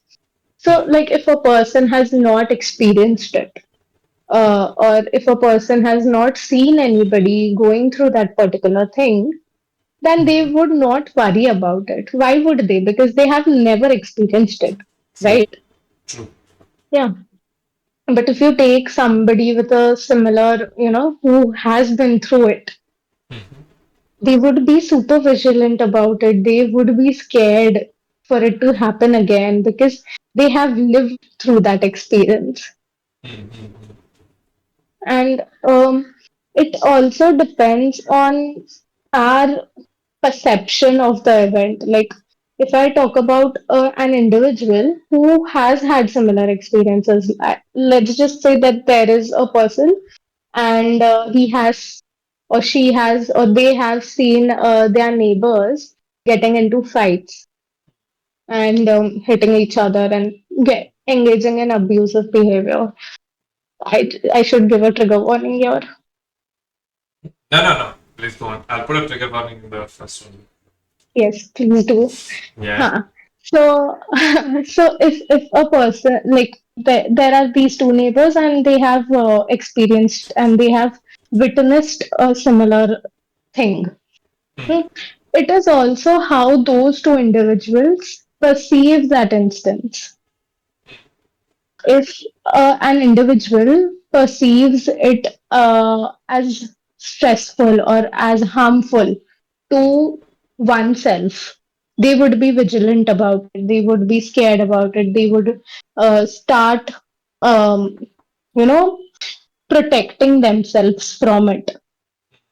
So like if a person has not experienced it, or if a person has not seen anybody going through that particular thing, then they would not worry about it. Why would they? Because they have never experienced it, True, right? true. Yeah. But if you take somebody with a similar, who has been through it, they would be super vigilant about it. They would be scared for it to happen again because they have lived through that experience. Hmm. And it also depends on our perception of the event. Like, if I talk about an individual who has had similar experiences, let's just say that there is a person and he has, or she has, or they have seen their neighbors getting into fights and hitting each other and engaging in abusive behavior. I should give a trigger warning here. No, no, no. Please go on. I'll put a trigger warning in the first one. Yes, please do. Yeah. Huh. So, so if a person like there are these two neighbors and they have experienced and they have witnessed a similar thing. Hmm. Hmm. It is also how those two individuals perceive that instance. If an individual perceives it as stressful or as harmful to oneself, they would be vigilant about it. They would be scared about it. They would start, um, you know, protecting themselves from it.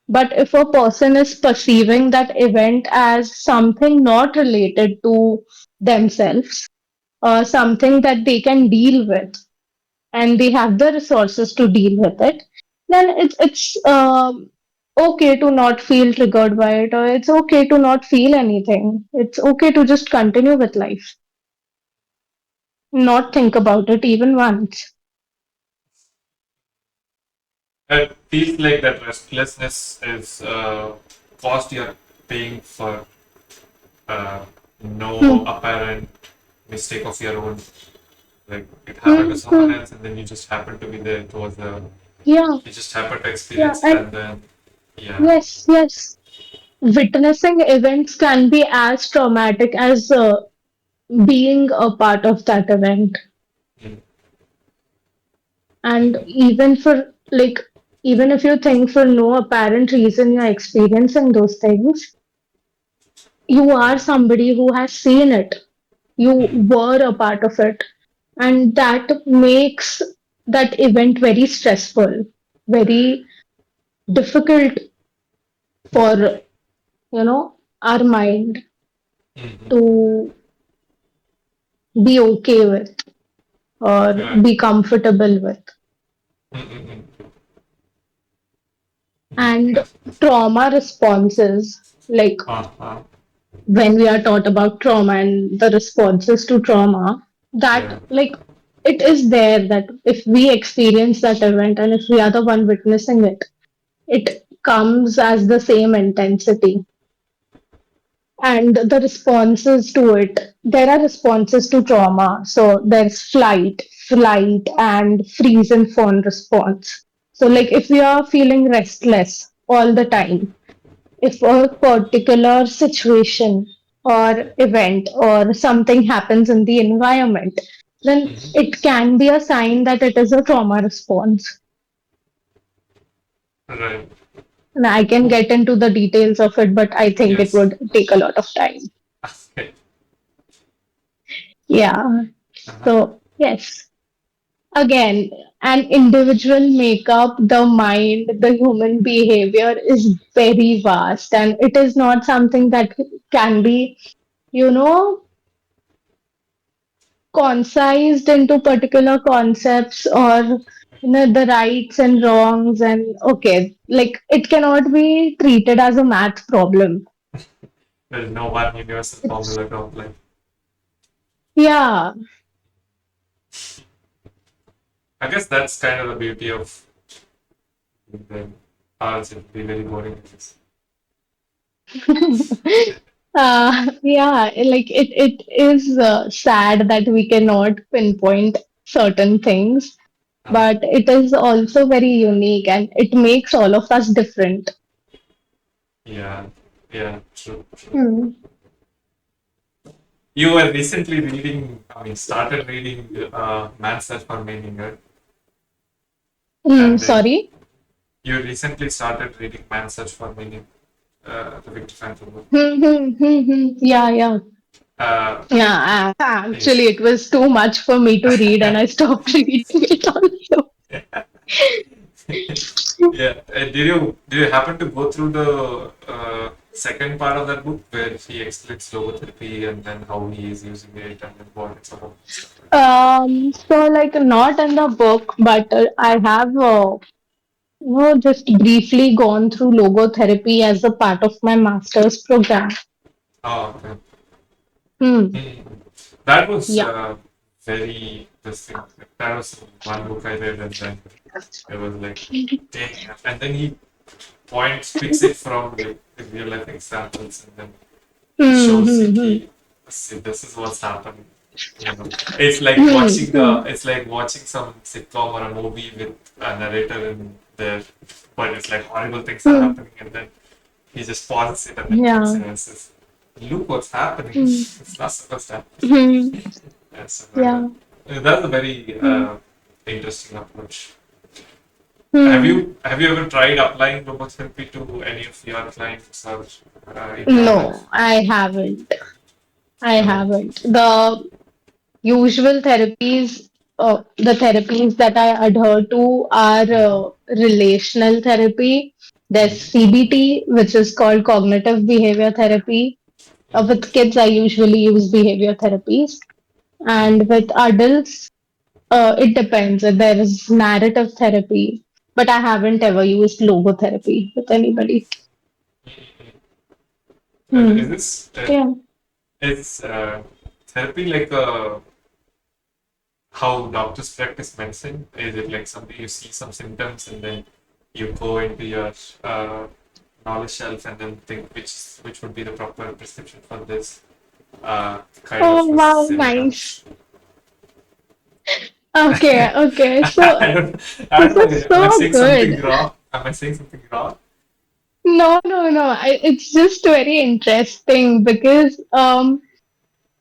But if a person is perceiving that event as something not related to themselves, or something that they can deal with, and they have the resources to deal with it, then it's okay to not feel triggered by it, or it's okay to not feel anything. It's okay to just continue with life, not think about it even once. It feels like that restlessness is cost you're paying for uh, no Hmm. apparent mistake of your own. Like it happened to Hmm. someone Hmm. else, and then you just happen to be there. It was Yeah, you just happened to yeah, experience it, and and then yeah. yes, yes. Witnessing events can be as traumatic as being a part of that event. Mm, And mhm, even for like, even if you think for no apparent reason you're experiencing those things, you are mm, somebody who has seen it. You mm, were a part of it. And that makes that event very stressful, very difficult for, our mind mhm. to be okay with or Right. be comfortable with. Mm, mm, mm. And Yes. trauma responses, like Uh-huh. when we are taught about trauma and the responses to trauma, Yeah. that like it is there that if we experience that event and if we are the one witnessing it, it comes as the same intensity. And the responses to it, there are responses to trauma. So there's flight, and freeze and fawn response. So, like, if we are feeling restless all the time, if a particular situation or event or something happens in the environment, then Mhm. it can be a sign that it is a trauma response. Right. And I can get into the details of it, but I think it Yes. would take a lot of time. Okay. Yeah. Uh-huh. So, yes. Again, an individual makeup, the mind, the human behavior is very vast, and it is not something that can be, you know, concised into particular concepts or the rights and wrongs. And okay, like it cannot be treated as a math problem. There's no one universal It's formula to apply. yeah. I guess that's kind of the beauty of the arts. It'd be very boring. Yeah, like it is sad that we cannot pinpoint certain things, Uh, but it is also very unique and it makes all of us different. yeah. Yeah. True. True. Hmm. You were recently reading. I mean, started reading Man's Search for Meaning, right? And then Sorry. you recently started reading Man's Search for Meaning, the Victor Frankl book. Yeah, yeah. Uh, Yeah, actually, yes. it was too much for me to read, and I stopped reading it also. Yeah. Did you happen to go through the second part of that book where he explains logotherapy and then how he is using it and then what it's about and stuff like that? So like not in the book, but I have just briefly gone through logotherapy as a part of my master's program. Oh, okay. Hmm. Mm. That was Yeah. very interesting. That was one book I read, and then it was like, dang. And then he picks it from like real life examples, and then Hmm. shows Hmm. you, Hmm. ki, see, this is what's happening. You know, it's like Hmm. watching Hmm. some sitcom or a movie with a narrator in there, but it's like horrible things are Hmm. happening, and then he just pauses it and then comes Yeah. in and says, "Look what's happening. Hmm. It's not supposed to happen." Hmm. Yeah, something like that. Yeah. That's a very Hmm. interesting approach. Hmm. Have you ever tried applying logotherapy to any of your clients or in your life? No, I haven't. I No. haven't. The therapies that I adhere to are Mm-hmm. relational therapy. There's Mm-hmm. CBT, which is called cognitive behavior therapy. Mm-hmm. With kids, I usually use behavior therapies. And Mm-hmm. with adults, it depends. There is narrative therapy, but I haven't ever used logotherapy with anybody. And Hmm. Yeah. is therapy like how doctors practice medicine? Is it like something you see some symptoms and then you go into your uh, knowledge shelf and then think which would be the proper prescription for this kind Oh, of wow, symptoms? nice. Okay, okay. So I don't, I this don't know. is Am I so saying something good. wrong? Am I saying something wrong? No, no, no. It's just very interesting because,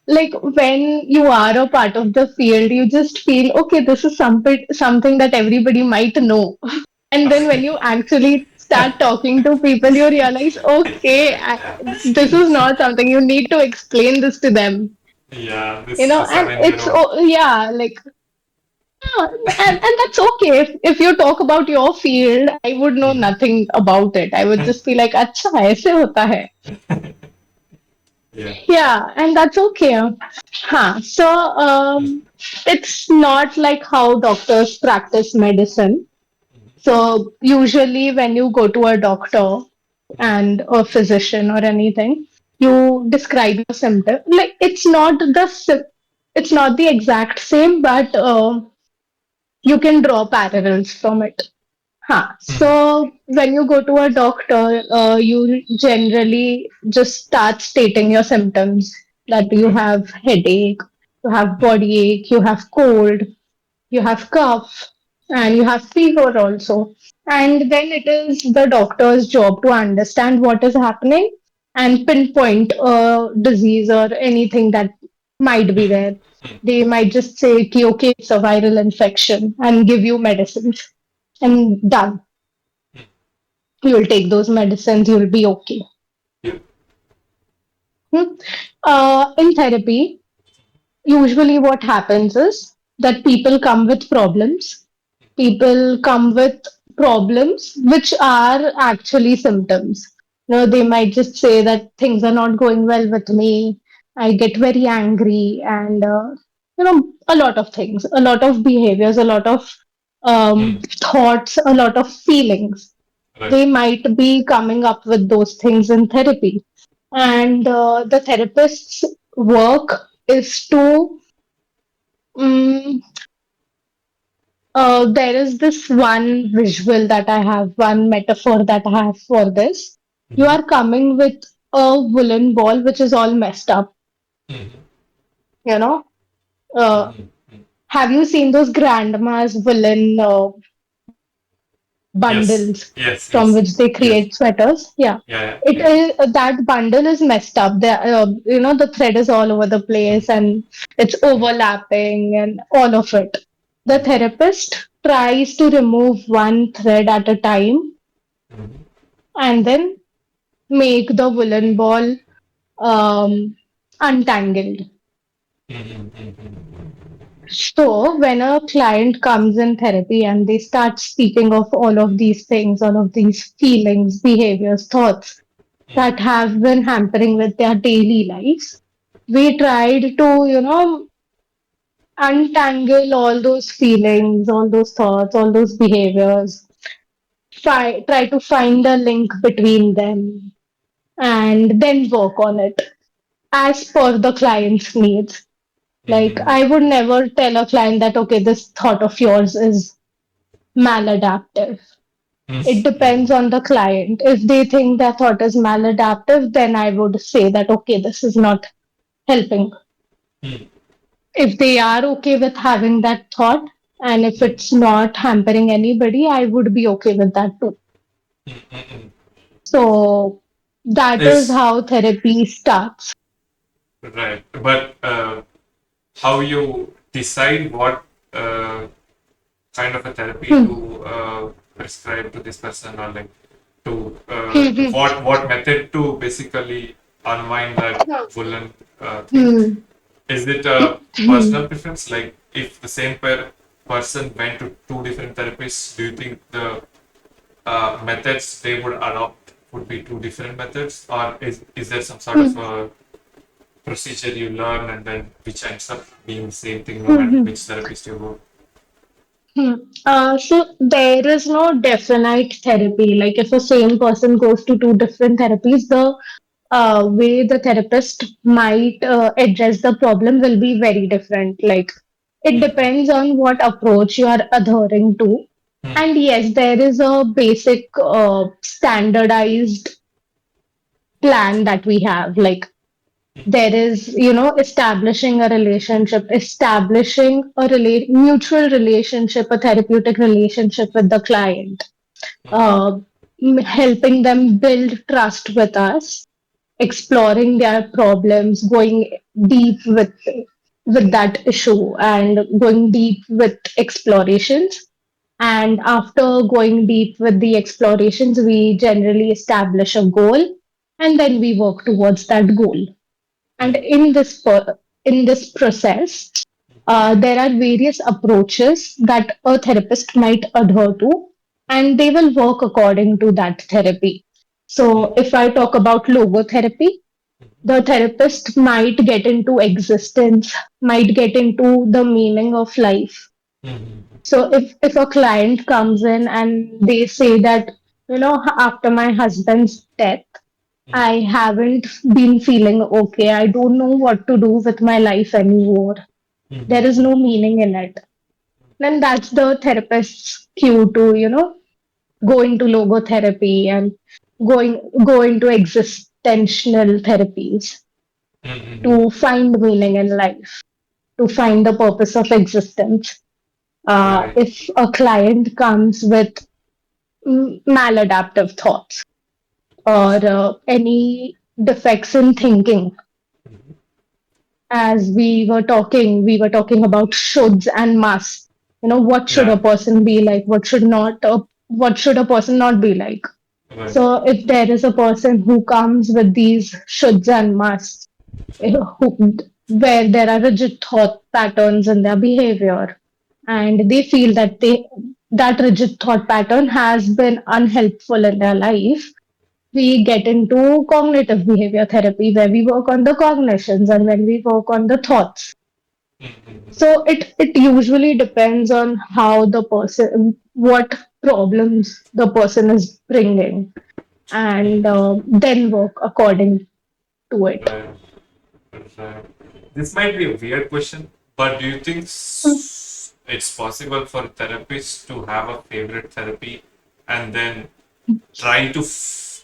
like when you are a part of the field, you just feel, okay, this is something that everybody might know. And then when Okay. you actually start talking to people, you realize, okay, this is not something you need to explain this to them. Yeah, You this is know, a and 7 year it's, old. oh, yeah, like, yeah, and that's okay. If you talk about your field, I would know Mhm. nothing about it. I would just be like, अच्छा ऐसे होता है. Yeah. Yeah, and that's okay. Huh. So it's not like how doctors practice medicine. So usually when you go to a doctor and a physician or anything, you describe your symptom. Like it's not the exact same, but you can draw parallels from it. Huh. Mhm. So when you go to a doctor, you generally just start stating your symptoms that you Right. have headache, you have body ache, you have cold, you have cough, and you have fever also. And then it is the doctor's job to understand what is happening and pinpoint a disease or anything that might be there. They might just say, "Ki, okay, it's a viral infection," and give you medicines, and done. You'll take those medicines, you'll be okay. Yeah. Hmm. In therapy, usually what happens is that people come with problems. People come with problems which are actually symptoms. They might just say that things are not going well with me. I get very angry, and a lot of things, a lot of behaviors, a lot of Mm. thoughts, a lot of feelings. Right. They might be coming up with those things in therapy. And the therapist's work is to, um, there is this one visual that I have, one metaphor that I have for this. You Mm-hmm. are coming with a woolen ball which is all messed up, Mm-hmm. you know. Uh, Mm-hmm. have you seen those grandma's woolen Yes. bundles Yes. from Yes. which they Yes. create sweaters? Yeah. Yeah. It Yeah. is that bundle is messed up. The thread is all over the Yeah. place and it's overlapping and all of it. The Mm-hmm. therapist tries to remove one thread at a time Mm-hmm. and then make the woolen ball um, untangled. Mm-hmm. Mm-hmm. So, when a client comes in therapy and they start speaking of all of these things, all of these feelings, behaviors, thoughts Mm, that have been hampering with their daily lives, we tried to, untangle all those feelings, all those thoughts, all those behaviors, try to find a link between them, and then work on it as per the client's needs. Like, mm, I would never tell a client that, okay, this thought of yours is maladaptive. mm, It depends mm, on the client. If they think that thought is maladaptive, then I would say that, okay, this is not helping. mm, If they are okay with having that thought, and if mm, it's not hampering anybody, I would be okay with that too. mm. So that is Is how therapy starts. right, but how you decide what kind of a therapy Hmm. to prescribe to this person, or like to Hmm. Hmm. what method to basically unwind that woolen thing? Hmm. Is it a Hmm. personal preference? Like if the same person went to two different therapists, do you think the methods they would adopt would be two different methods, or is there some sort of Hmm. a procedure you learn and then which ends up being the same thing no matter Hmm. which therapist you go? Hmm. So there is no definite therapy. Like if a same person goes to two different therapies, the way the therapist might address the problem will be very different. Like it Mm-hmm. depends on what approach you are adhering to. And yes, there is a basic standardized plan that we have. Like there is, establishing a relationship, establishing a mutual relationship, a therapeutic relationship with the client, uh, helping them build trust with us, exploring their problems, going deep with that issue, and going deep with explorations. And after going deep with the explorations, we generally establish a goal, and then we work towards that goal. And in this process, there are various approaches that a therapist might adhere to, and they will work according to that therapy. So, if I talk about logotherapy, the therapist might get into existence, might get into the meaning of life. Mm-hmm. So, if a client comes in and they say that, after my husband's death, I haven't been feeling okay. I don't know what to do with my life anymore. There is Mm-hmm. no meaning in it. Then that's the therapist's cue to, go into logotherapy and go into existential therapies Mm-hmm. to find meaning in life, to find the purpose of existence. Right. If a client comes with maladaptive thoughts or any defects in thinking, as we were talking about shoulds and musts. What should a Yeah. person be like? What should a person not be like? Right. So if there is a person who comes with these shoulds and musts, where there are rigid thought patterns in their behavior, and they feel that rigid thought pattern has been unhelpful in their life, we get into cognitive behavior therapy where we work on the cognitions and when we work on the thoughts. Mm-hmm. So it usually depends on how the person, what problems the person is bringing, and then work according to it. Right. Right. This might be a weird question, but do you think Mm, it's possible for therapists to have a favorite therapy and then try to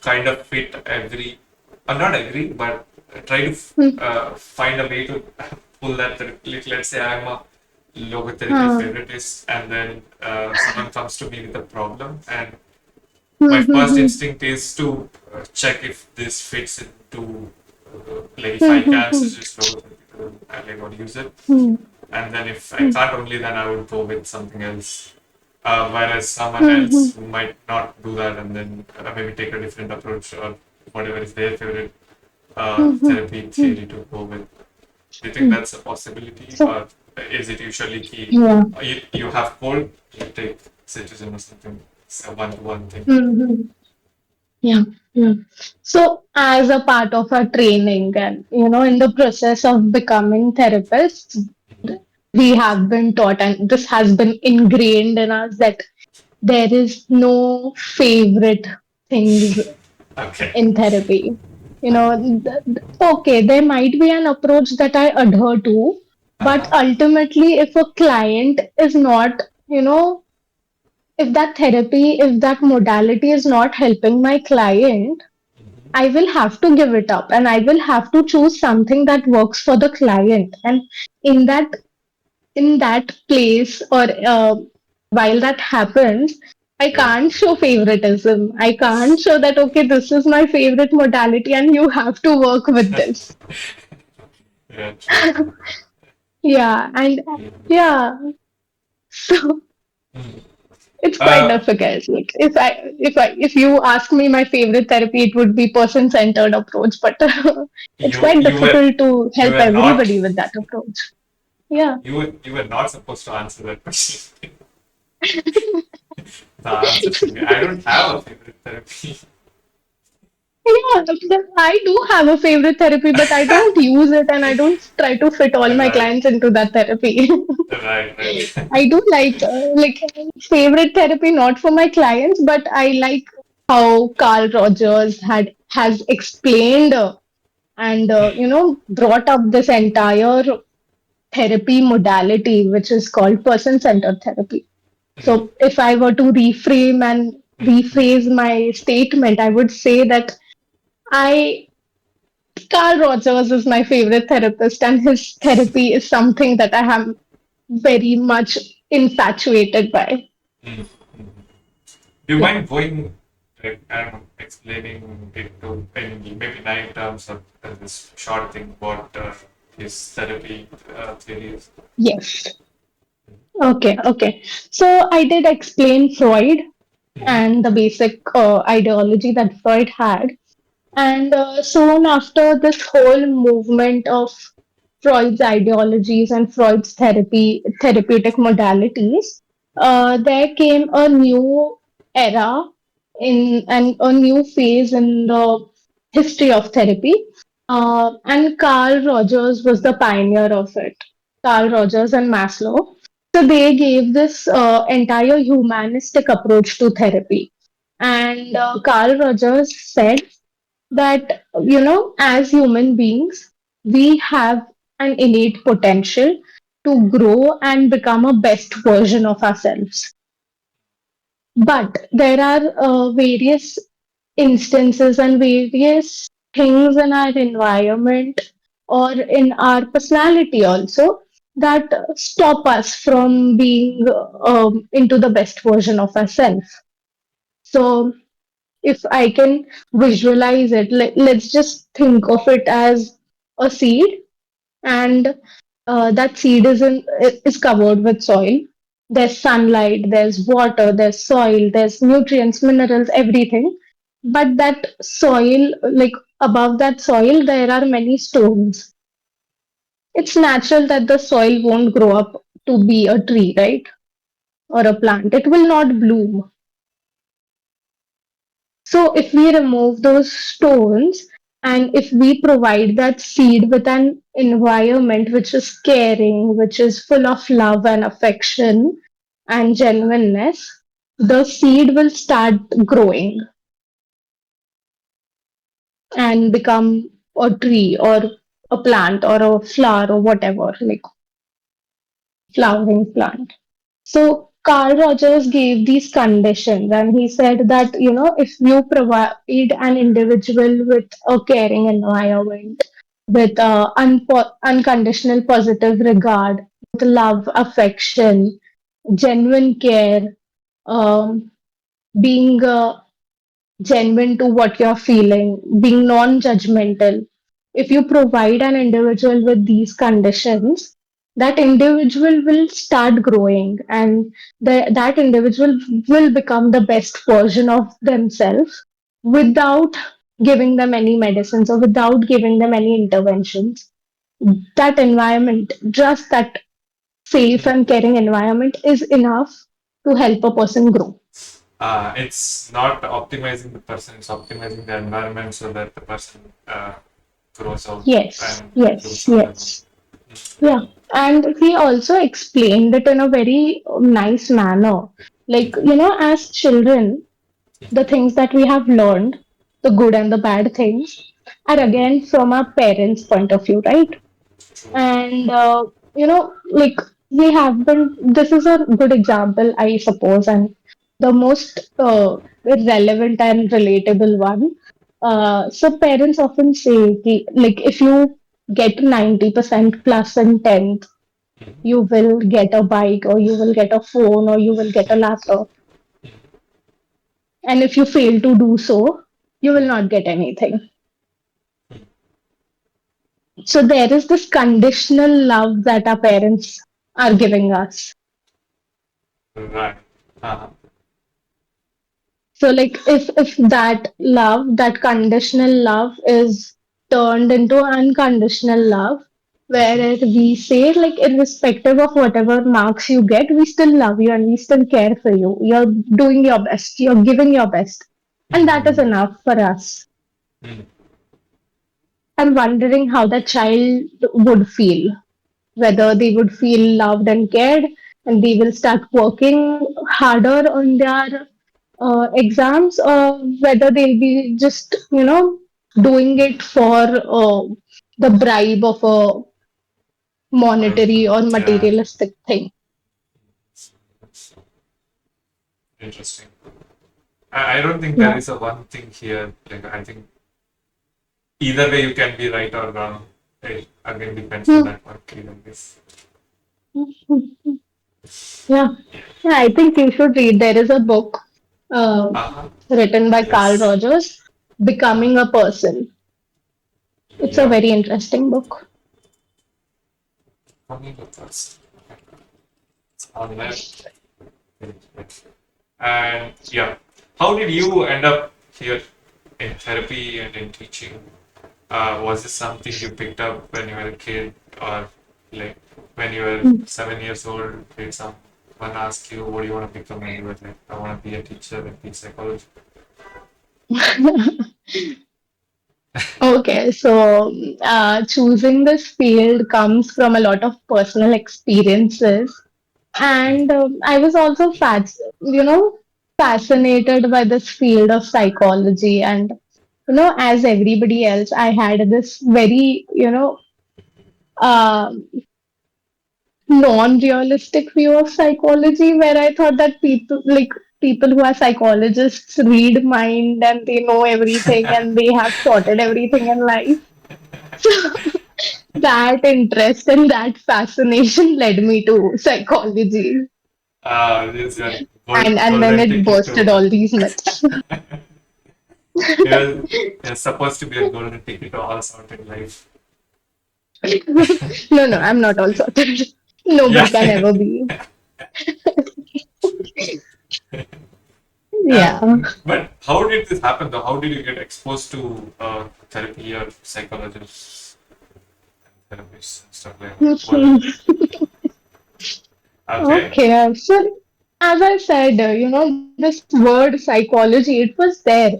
kind of fit every, not agree, but try to mm, find a way to pull that therapy. Like, let's say I'm a logotherapy uh, favoritist, and then someone comes to me with a problem, and my mm, first mm, instinct is to check if this fits into like if I mm, can mm, suggest logotherapy and like what use it, mm, and then if I mm, can't only then I would go with something else. Whereas someone mm, else mm, who might not do that and then maybe take a different approach or whatever is their favorite mm, therapy mm, theory to go with. Do you think mm. that's a possibility So or? is it usually key? Yeah. You have cold, you take citizen or something. It's a one-to-one thing. Hmm. Yeah. Yeah. So, as a part of our training and, in the process of becoming therapists, we have been taught, and this has been ingrained in us, that there is no favorite things Okay. in therapy. Okay, there might be an approach that I adhere to, but Uh-huh. ultimately, if a client is not, if that therapy, if that modality is not helping my client, I will have to give it up and I will have to choose something that works for the client. And in that in that place, or while that happens, I Yeah. can't show favoritism. I can't show that, okay, this is my favorite modality and you have to work with this. Yeah, true. Yeah, and yeah, so Mm. it's quite Uh, difficult. Like, if you ask me my favorite therapy, it would be person centered approach, but it's you quite you were difficult to you help were not everybody with that approach. Yeah. you were not supposed to answer that question. The answer should be I don't have a favorite therapy. Yeah, I do have a favorite therapy, but I don't use it and I don't try to fit all my Right, clients into that therapy. right. I do like favorite therapy not for my clients, but I like how Carl Rogers has explained and brought up this entire therapy modality, which is called person centered therapy. Mm, So if I were to reframe and mm, mm. rephrase my statement, I would say that I Carl Rogers is my favorite therapist, and his therapy is something that I am very much infatuated by. Mm, mm. Do you Yeah. mind going, like, I don't know, explaining it to in maybe 9 terms of this short thing what his therapy theory is? Yes. Okay. Okay. So I did explain Freud Mm-hmm. and the basic ideology that Freud had. And soon after this whole movement of Freud's ideologies and Freud's therapeutic modalities, there came a new era in and a new phase in the history of therapy. And Carl Rogers was the pioneer of it. Carl Rogers and Maslow. So they gave this entire humanistic approach to therapy. And Carl Rogers said that, as human beings, we have an innate potential to grow and become a best version of ourselves. But there are various instances and various things in our environment or in our personality also that stop us from being into the best version of ourselves. So if I can visualize it, let's just think of it as a seed, and that seed is covered with soil. There's sunlight, there's water, there's soil, there's nutrients, minerals, everything. But that soil, like above that soil, there are many stones. It's natural that the soil won't grow up to be a tree, right? Or a plant. It will not bloom. So if we remove those stones and if we provide that seed with an environment which is caring, which is full of love and affection and genuineness, the seed will start growing and become a tree or a plant or a flower or whatever, like flowering plant. So Carl Rogers gave these conditions and he said that, if you provide an individual with a caring environment, with unconditional positive regard, with love, affection, genuine care, um, being genuine to what you're feeling, being non judgmental. If you provide an individual with these conditions, that individual will start growing and that individual will become the best version of themselves without giving them any medicines or without giving them any interventions. That environment, just that safe and caring environment is enough to help a person grow. It's not optimizing the person, it's optimizing the environment so that the person grows out Yes, and improves yes, on them. yes. Yeah. And he also explained it in a very nice manner. Like, as children, the things that we have learned, the good and the bad things, are again from our parents' point of view, right? True. And, like we have been, this is a good example, I suppose, and the most relevant and relatable one. So parents often say, like, if you get 90% plus in 10th, you will get a bike or you will get a phone or you will get a laptop. And if you fail to do so, you will not get anything. So there is this conditional love that our parents are giving us. Right. Uh-huh. So like if that love, that conditional love is turned into unconditional love, where we say like irrespective of whatever marks you get, we still love you and we still care for you. You're doing your best, you're giving your best. And that is Mm-hmm. enough for us. Mm-hmm. I'm wondering how the child would feel, whether they would feel loved and cared, and they will start working harder on their exams, or whether they'll be just, doing it for the bribe of a monetary or Yeah, materialistic thing. interesting. I don't think there Yeah. is a one thing here. Like I think either way you can be right or wrong. It again depends on Hmm. that one kid, I guess. Yeah. Yeah, I think you should read. There is a book uh, Uh-huh. written by Carl Yes. Rogers, Uh, Becoming a Person. It's a yeah. very interesting book. Coming with us. It's online. And yeah, how did you end up here in therapy and in teaching? Was this something you picked up when you were a kid, or like when you were 7 years old? Did someone ask you what do you want to become, and you were like, I want to be a teacher and teach psychology? Okay, so choosing this field comes from a lot of personal experiences, and I was also fascinated by this field of psychology, and as everybody else, I had this very uh, non-realistic view of psychology, where I thought that people who are psychologists read mind and they know everything and they have sorted everything in life. That interest and that fascination led me to psychology, This is your and then golden it ticket busted to. all these myths. You're supposed to be a golden ticket to all sort in life. No, no, I'm not all sorted. Yeah. Nobody can ever be. Uh, Yeah. but how did this happen though? How did you get exposed to therapy or psychologists and therapists and stuff like that? Okay. Okay, so as I said, this word psychology, it was there.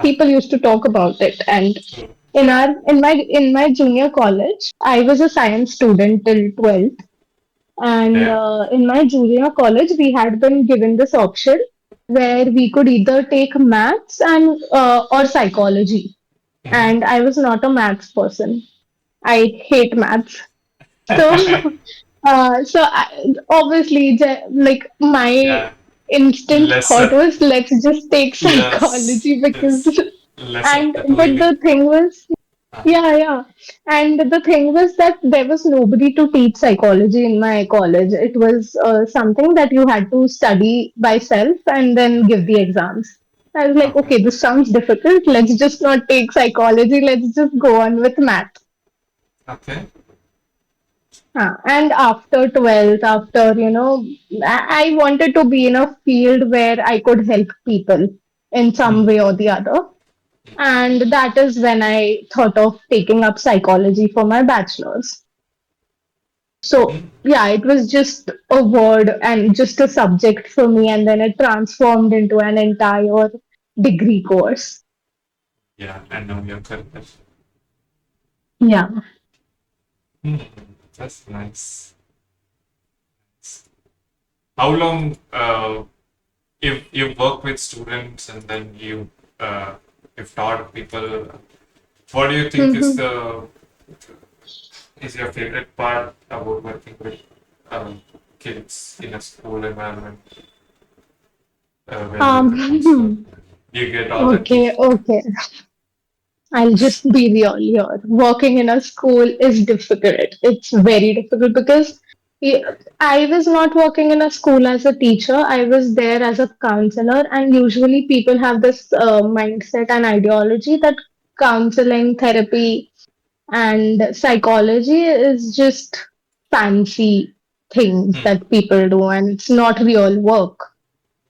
People used to talk about it, and True. in my junior college, I was a science student till 12th, and Okay. in my junior college, we had been given this option where we could either take maths and or psychology, Mm-hmm. and I was not a maths person. I hate maths. So, obviously, like my Yeah. instant thought Lesser. was, let's just take Yes. psychology because, It's less of and that but limit. the thing was, Uh, yeah, yeah, and the thing was that there was nobody to teach psychology in my college. It was something that you had to study by self and then give the exams. I was like, okay. okay, this sounds difficult. Let's just not take psychology. Let's just go on with math. Okay. And after 12th, after, I wanted to be in a field where I could help people in some Mm. way or the other. And that is when I thought of taking up psychology for my bachelor's. So yeah, it was just a word and just a subject for me, and then it transformed into an entire degree course. Yeah, I know your career. Yeah. Hmm, that's nice. How long you work with students and then you've taught people? What do you think Mhm. is your favorite part about working with kids in a school environment when there's a counselor? Um, You get all the okay, teach. okay. I'll just be real here. Working in a school is difficult. It's very difficult because y- I was not working in a school as a teacher. I was there as a counselor, and usually people have this mindset and ideology that counseling, therapy, and psychology is just fancy things Hmm. that people do, and it's not real work. Yeah,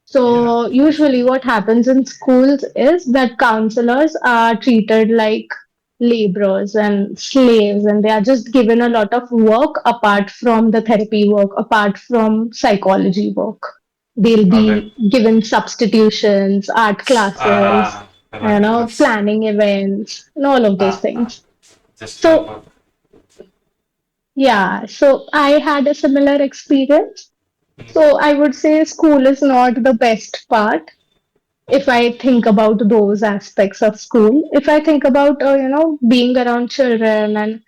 So, usually, what happens in schools is that counselors are treated like laborers and slaves, and they are just given a lot of work apart from the therapy work, apart from psychology work. They'll or like be given substitutions, art classes, right, that's planning events, and all of those uh, things. just So, homework. yeah, so I had a similar experience. Hmm. So, I would say school is not the best part if I think about those aspects of school. If I think about, being around children and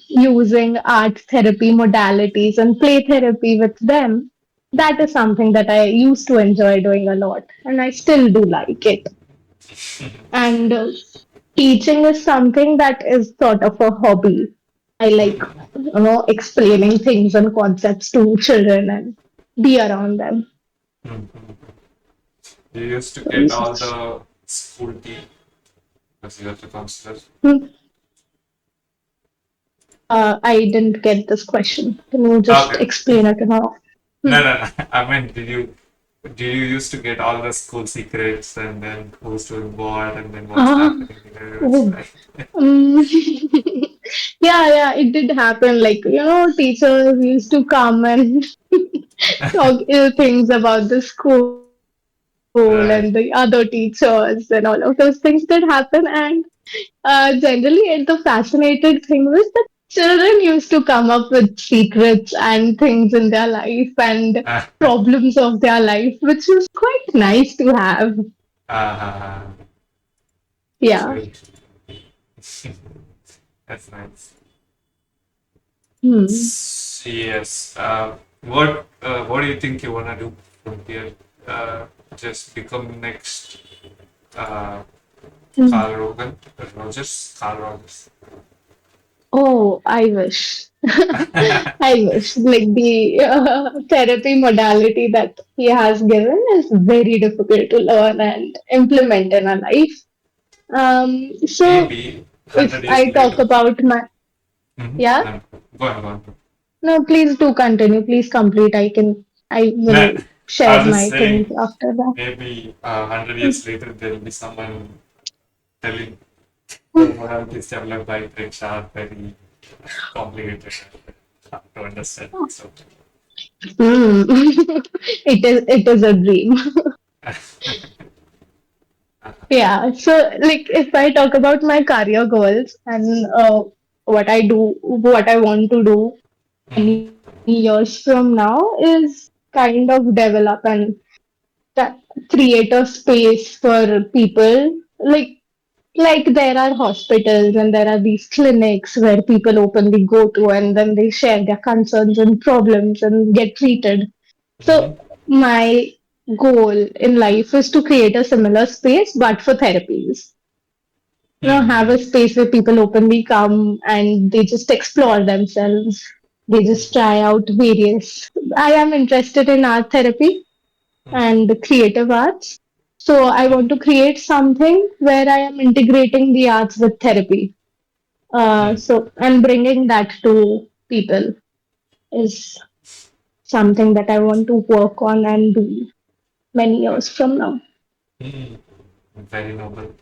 using art therapy modalities and play therapy with them, that is something that I used to enjoy doing a lot, and I still do like it. And teaching is something that is sort of a hobby. I like, explaining things and concepts to children and be around them. You used to get all the school tea because you have to consider. I didn't get this question. Can you just Okay. explain it now? No, Hmm. no, no. I mean, did you used to get all the school secrets and then who's doing what and then what's Ah, happening here? It's oh. like, Um, yeah, it did happen. Like, teachers used to come and talk ill things about the school and the other right. teachers and all of those things did happen. And generally, the fascinated thing was that children used to come up with secrets and things in their life and problems of their life, which was quite nice to have. Uh, Yeah. true. That's nice. Hmm. Yes. What do you think you wanna do from here? Just become next uh, Hmm. Carl Rogan, Rogers, Carl Rogers. Oh, I wish. I wish. Like the therapy modality that he has given is very difficult to learn and implement in a life. So Maybe if 100 years I talk later. about my, yeah, No, go on, go on. no, please do continue. Please complete. I No, will I share was just my things saying, after that. maybe 100 years later, there will be someone telling the moralities developed by Preksha are very complicated and hard to understand. So, Hmm. It is a dream. Yeah. So like if I talk about my career goals and what I do, what I want to do many years from now is kind of develop and ta- create a space for people like there are hospitals and there are these clinics where people openly go to and then they share their concerns and problems and get treated. So my goal in life is to create a similar space but for therapies. Have a space where people openly come and they just explore themselves. They just try out various. I am interested in art therapy and creative arts. So I want to create something where I am integrating the arts with therapy. So and bringing that to people is something that I want to work on and do many years from now. very noble.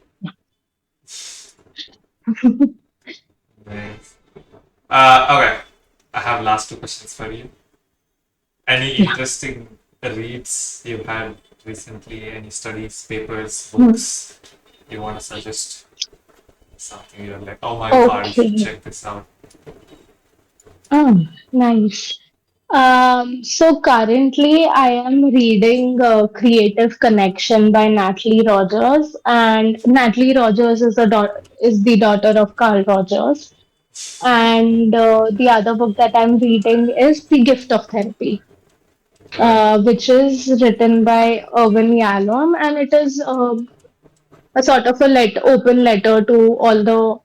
Nice. Okay. I have last two questions for you. Any Yeah. interesting reads you had recently? Any studies, papers, Hmm. books you want to suggest? Something you're like, oh my god, you should Okay. check this out. Oh, nice. So currently I am reading Creative Connection by Natalie Rogers, and Natalie Rogers is the daughter of Carl Rogers. And the other book that I'm reading is The Gift of Therapy, Right. which is written by Irvin Yalom, and it is a sort of a open letter to all the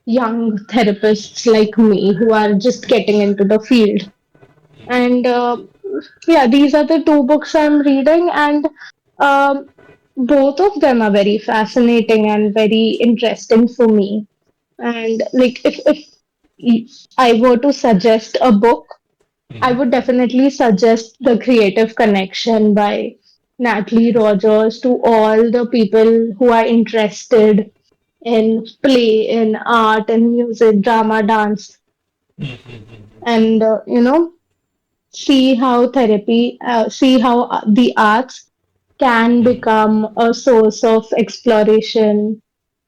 young therapists like me who are just getting into the field. And yeah, these are the two books I'm reading, and um, both of them are very fascinating and very interesting for me. And like, if I were to suggest a book, I Mm-hmm. would definitely suggest The Creative Connection by Natalie Rogers to all the people who are interested in play, in art, and music, drama, dance, Mm-hmm. and see how the arts can become a source of exploration,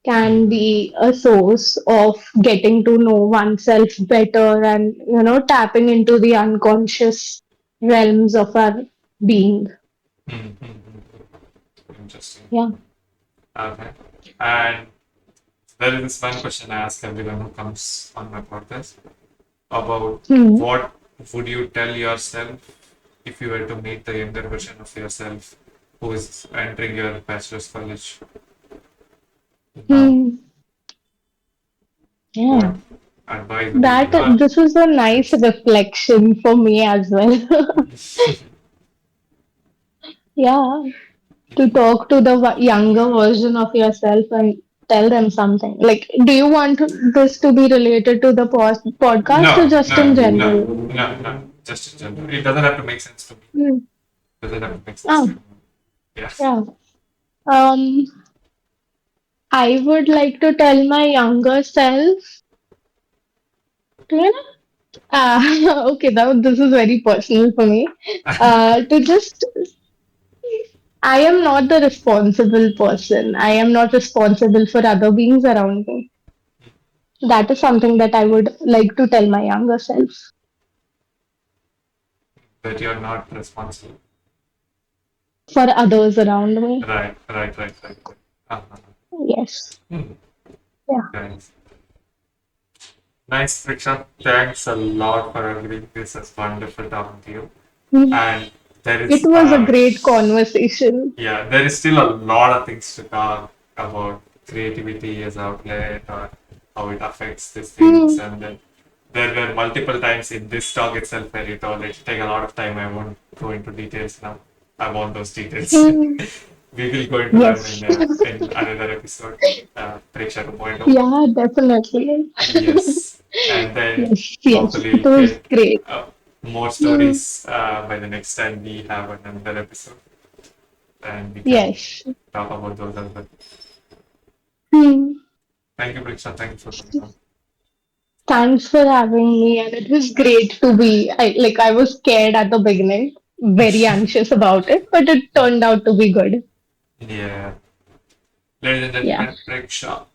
can be a source of getting to know oneself better, and tapping into the unconscious realms of our being. Interesting. Yeah. Okay. And there is this one question I ask everyone who comes on my podcast about Hmm. what would you tell yourself if you were to meet the younger version of yourself who is entering your bachelor's college now? Hmm. What Yeah. advice would you That give? Or this was a nice tips? reflection for me as well. Yeah. To talk to the younger version of yourself and tell them something. Like, do you want this to be related to the podcast or No, just no, in no, general? no, no. Just in general. It doesn't have to make sense to me. Hmm. It doesn't have to make sense to Oh, you. Yeah. yeah. Um, I would like to tell my younger self, you know, okay, now this is very personal for me. To just, I am not the responsible person. I am not responsible for other beings around me. That is something that I would like to tell my younger self. That you're not responsible. For others around me. Right. Uh-huh. Yes. Hmm. Yeah. Nice. Nice, Preksha. Thanks a lot for agreeing. This is wonderful talking to you. Mm. And there It is, was a great conversation. yeah, there is still a lot of things to talk about creativity as outlet or how it affects these things. Mm. And then there were multiple times in this talk itself where you told it take a lot of time. I won't go into details now. I want those details. Mm. We will go into them Yes. in another episode, Preksha 2.0. Yeah, definitely. Yes. And then Yes, yes. hopefully It we'll was get great. more Mm. stories by the next time we have another episode and we can Yes. talk about those as well. Mm. Thank you, Preksha. Thank you for coming on. Thanks for having me, and it was great to be. I was scared at the beginning, very anxious about it, but it turned out to be good. Yeah. Ladies and Yeah. gentlemen, Preksha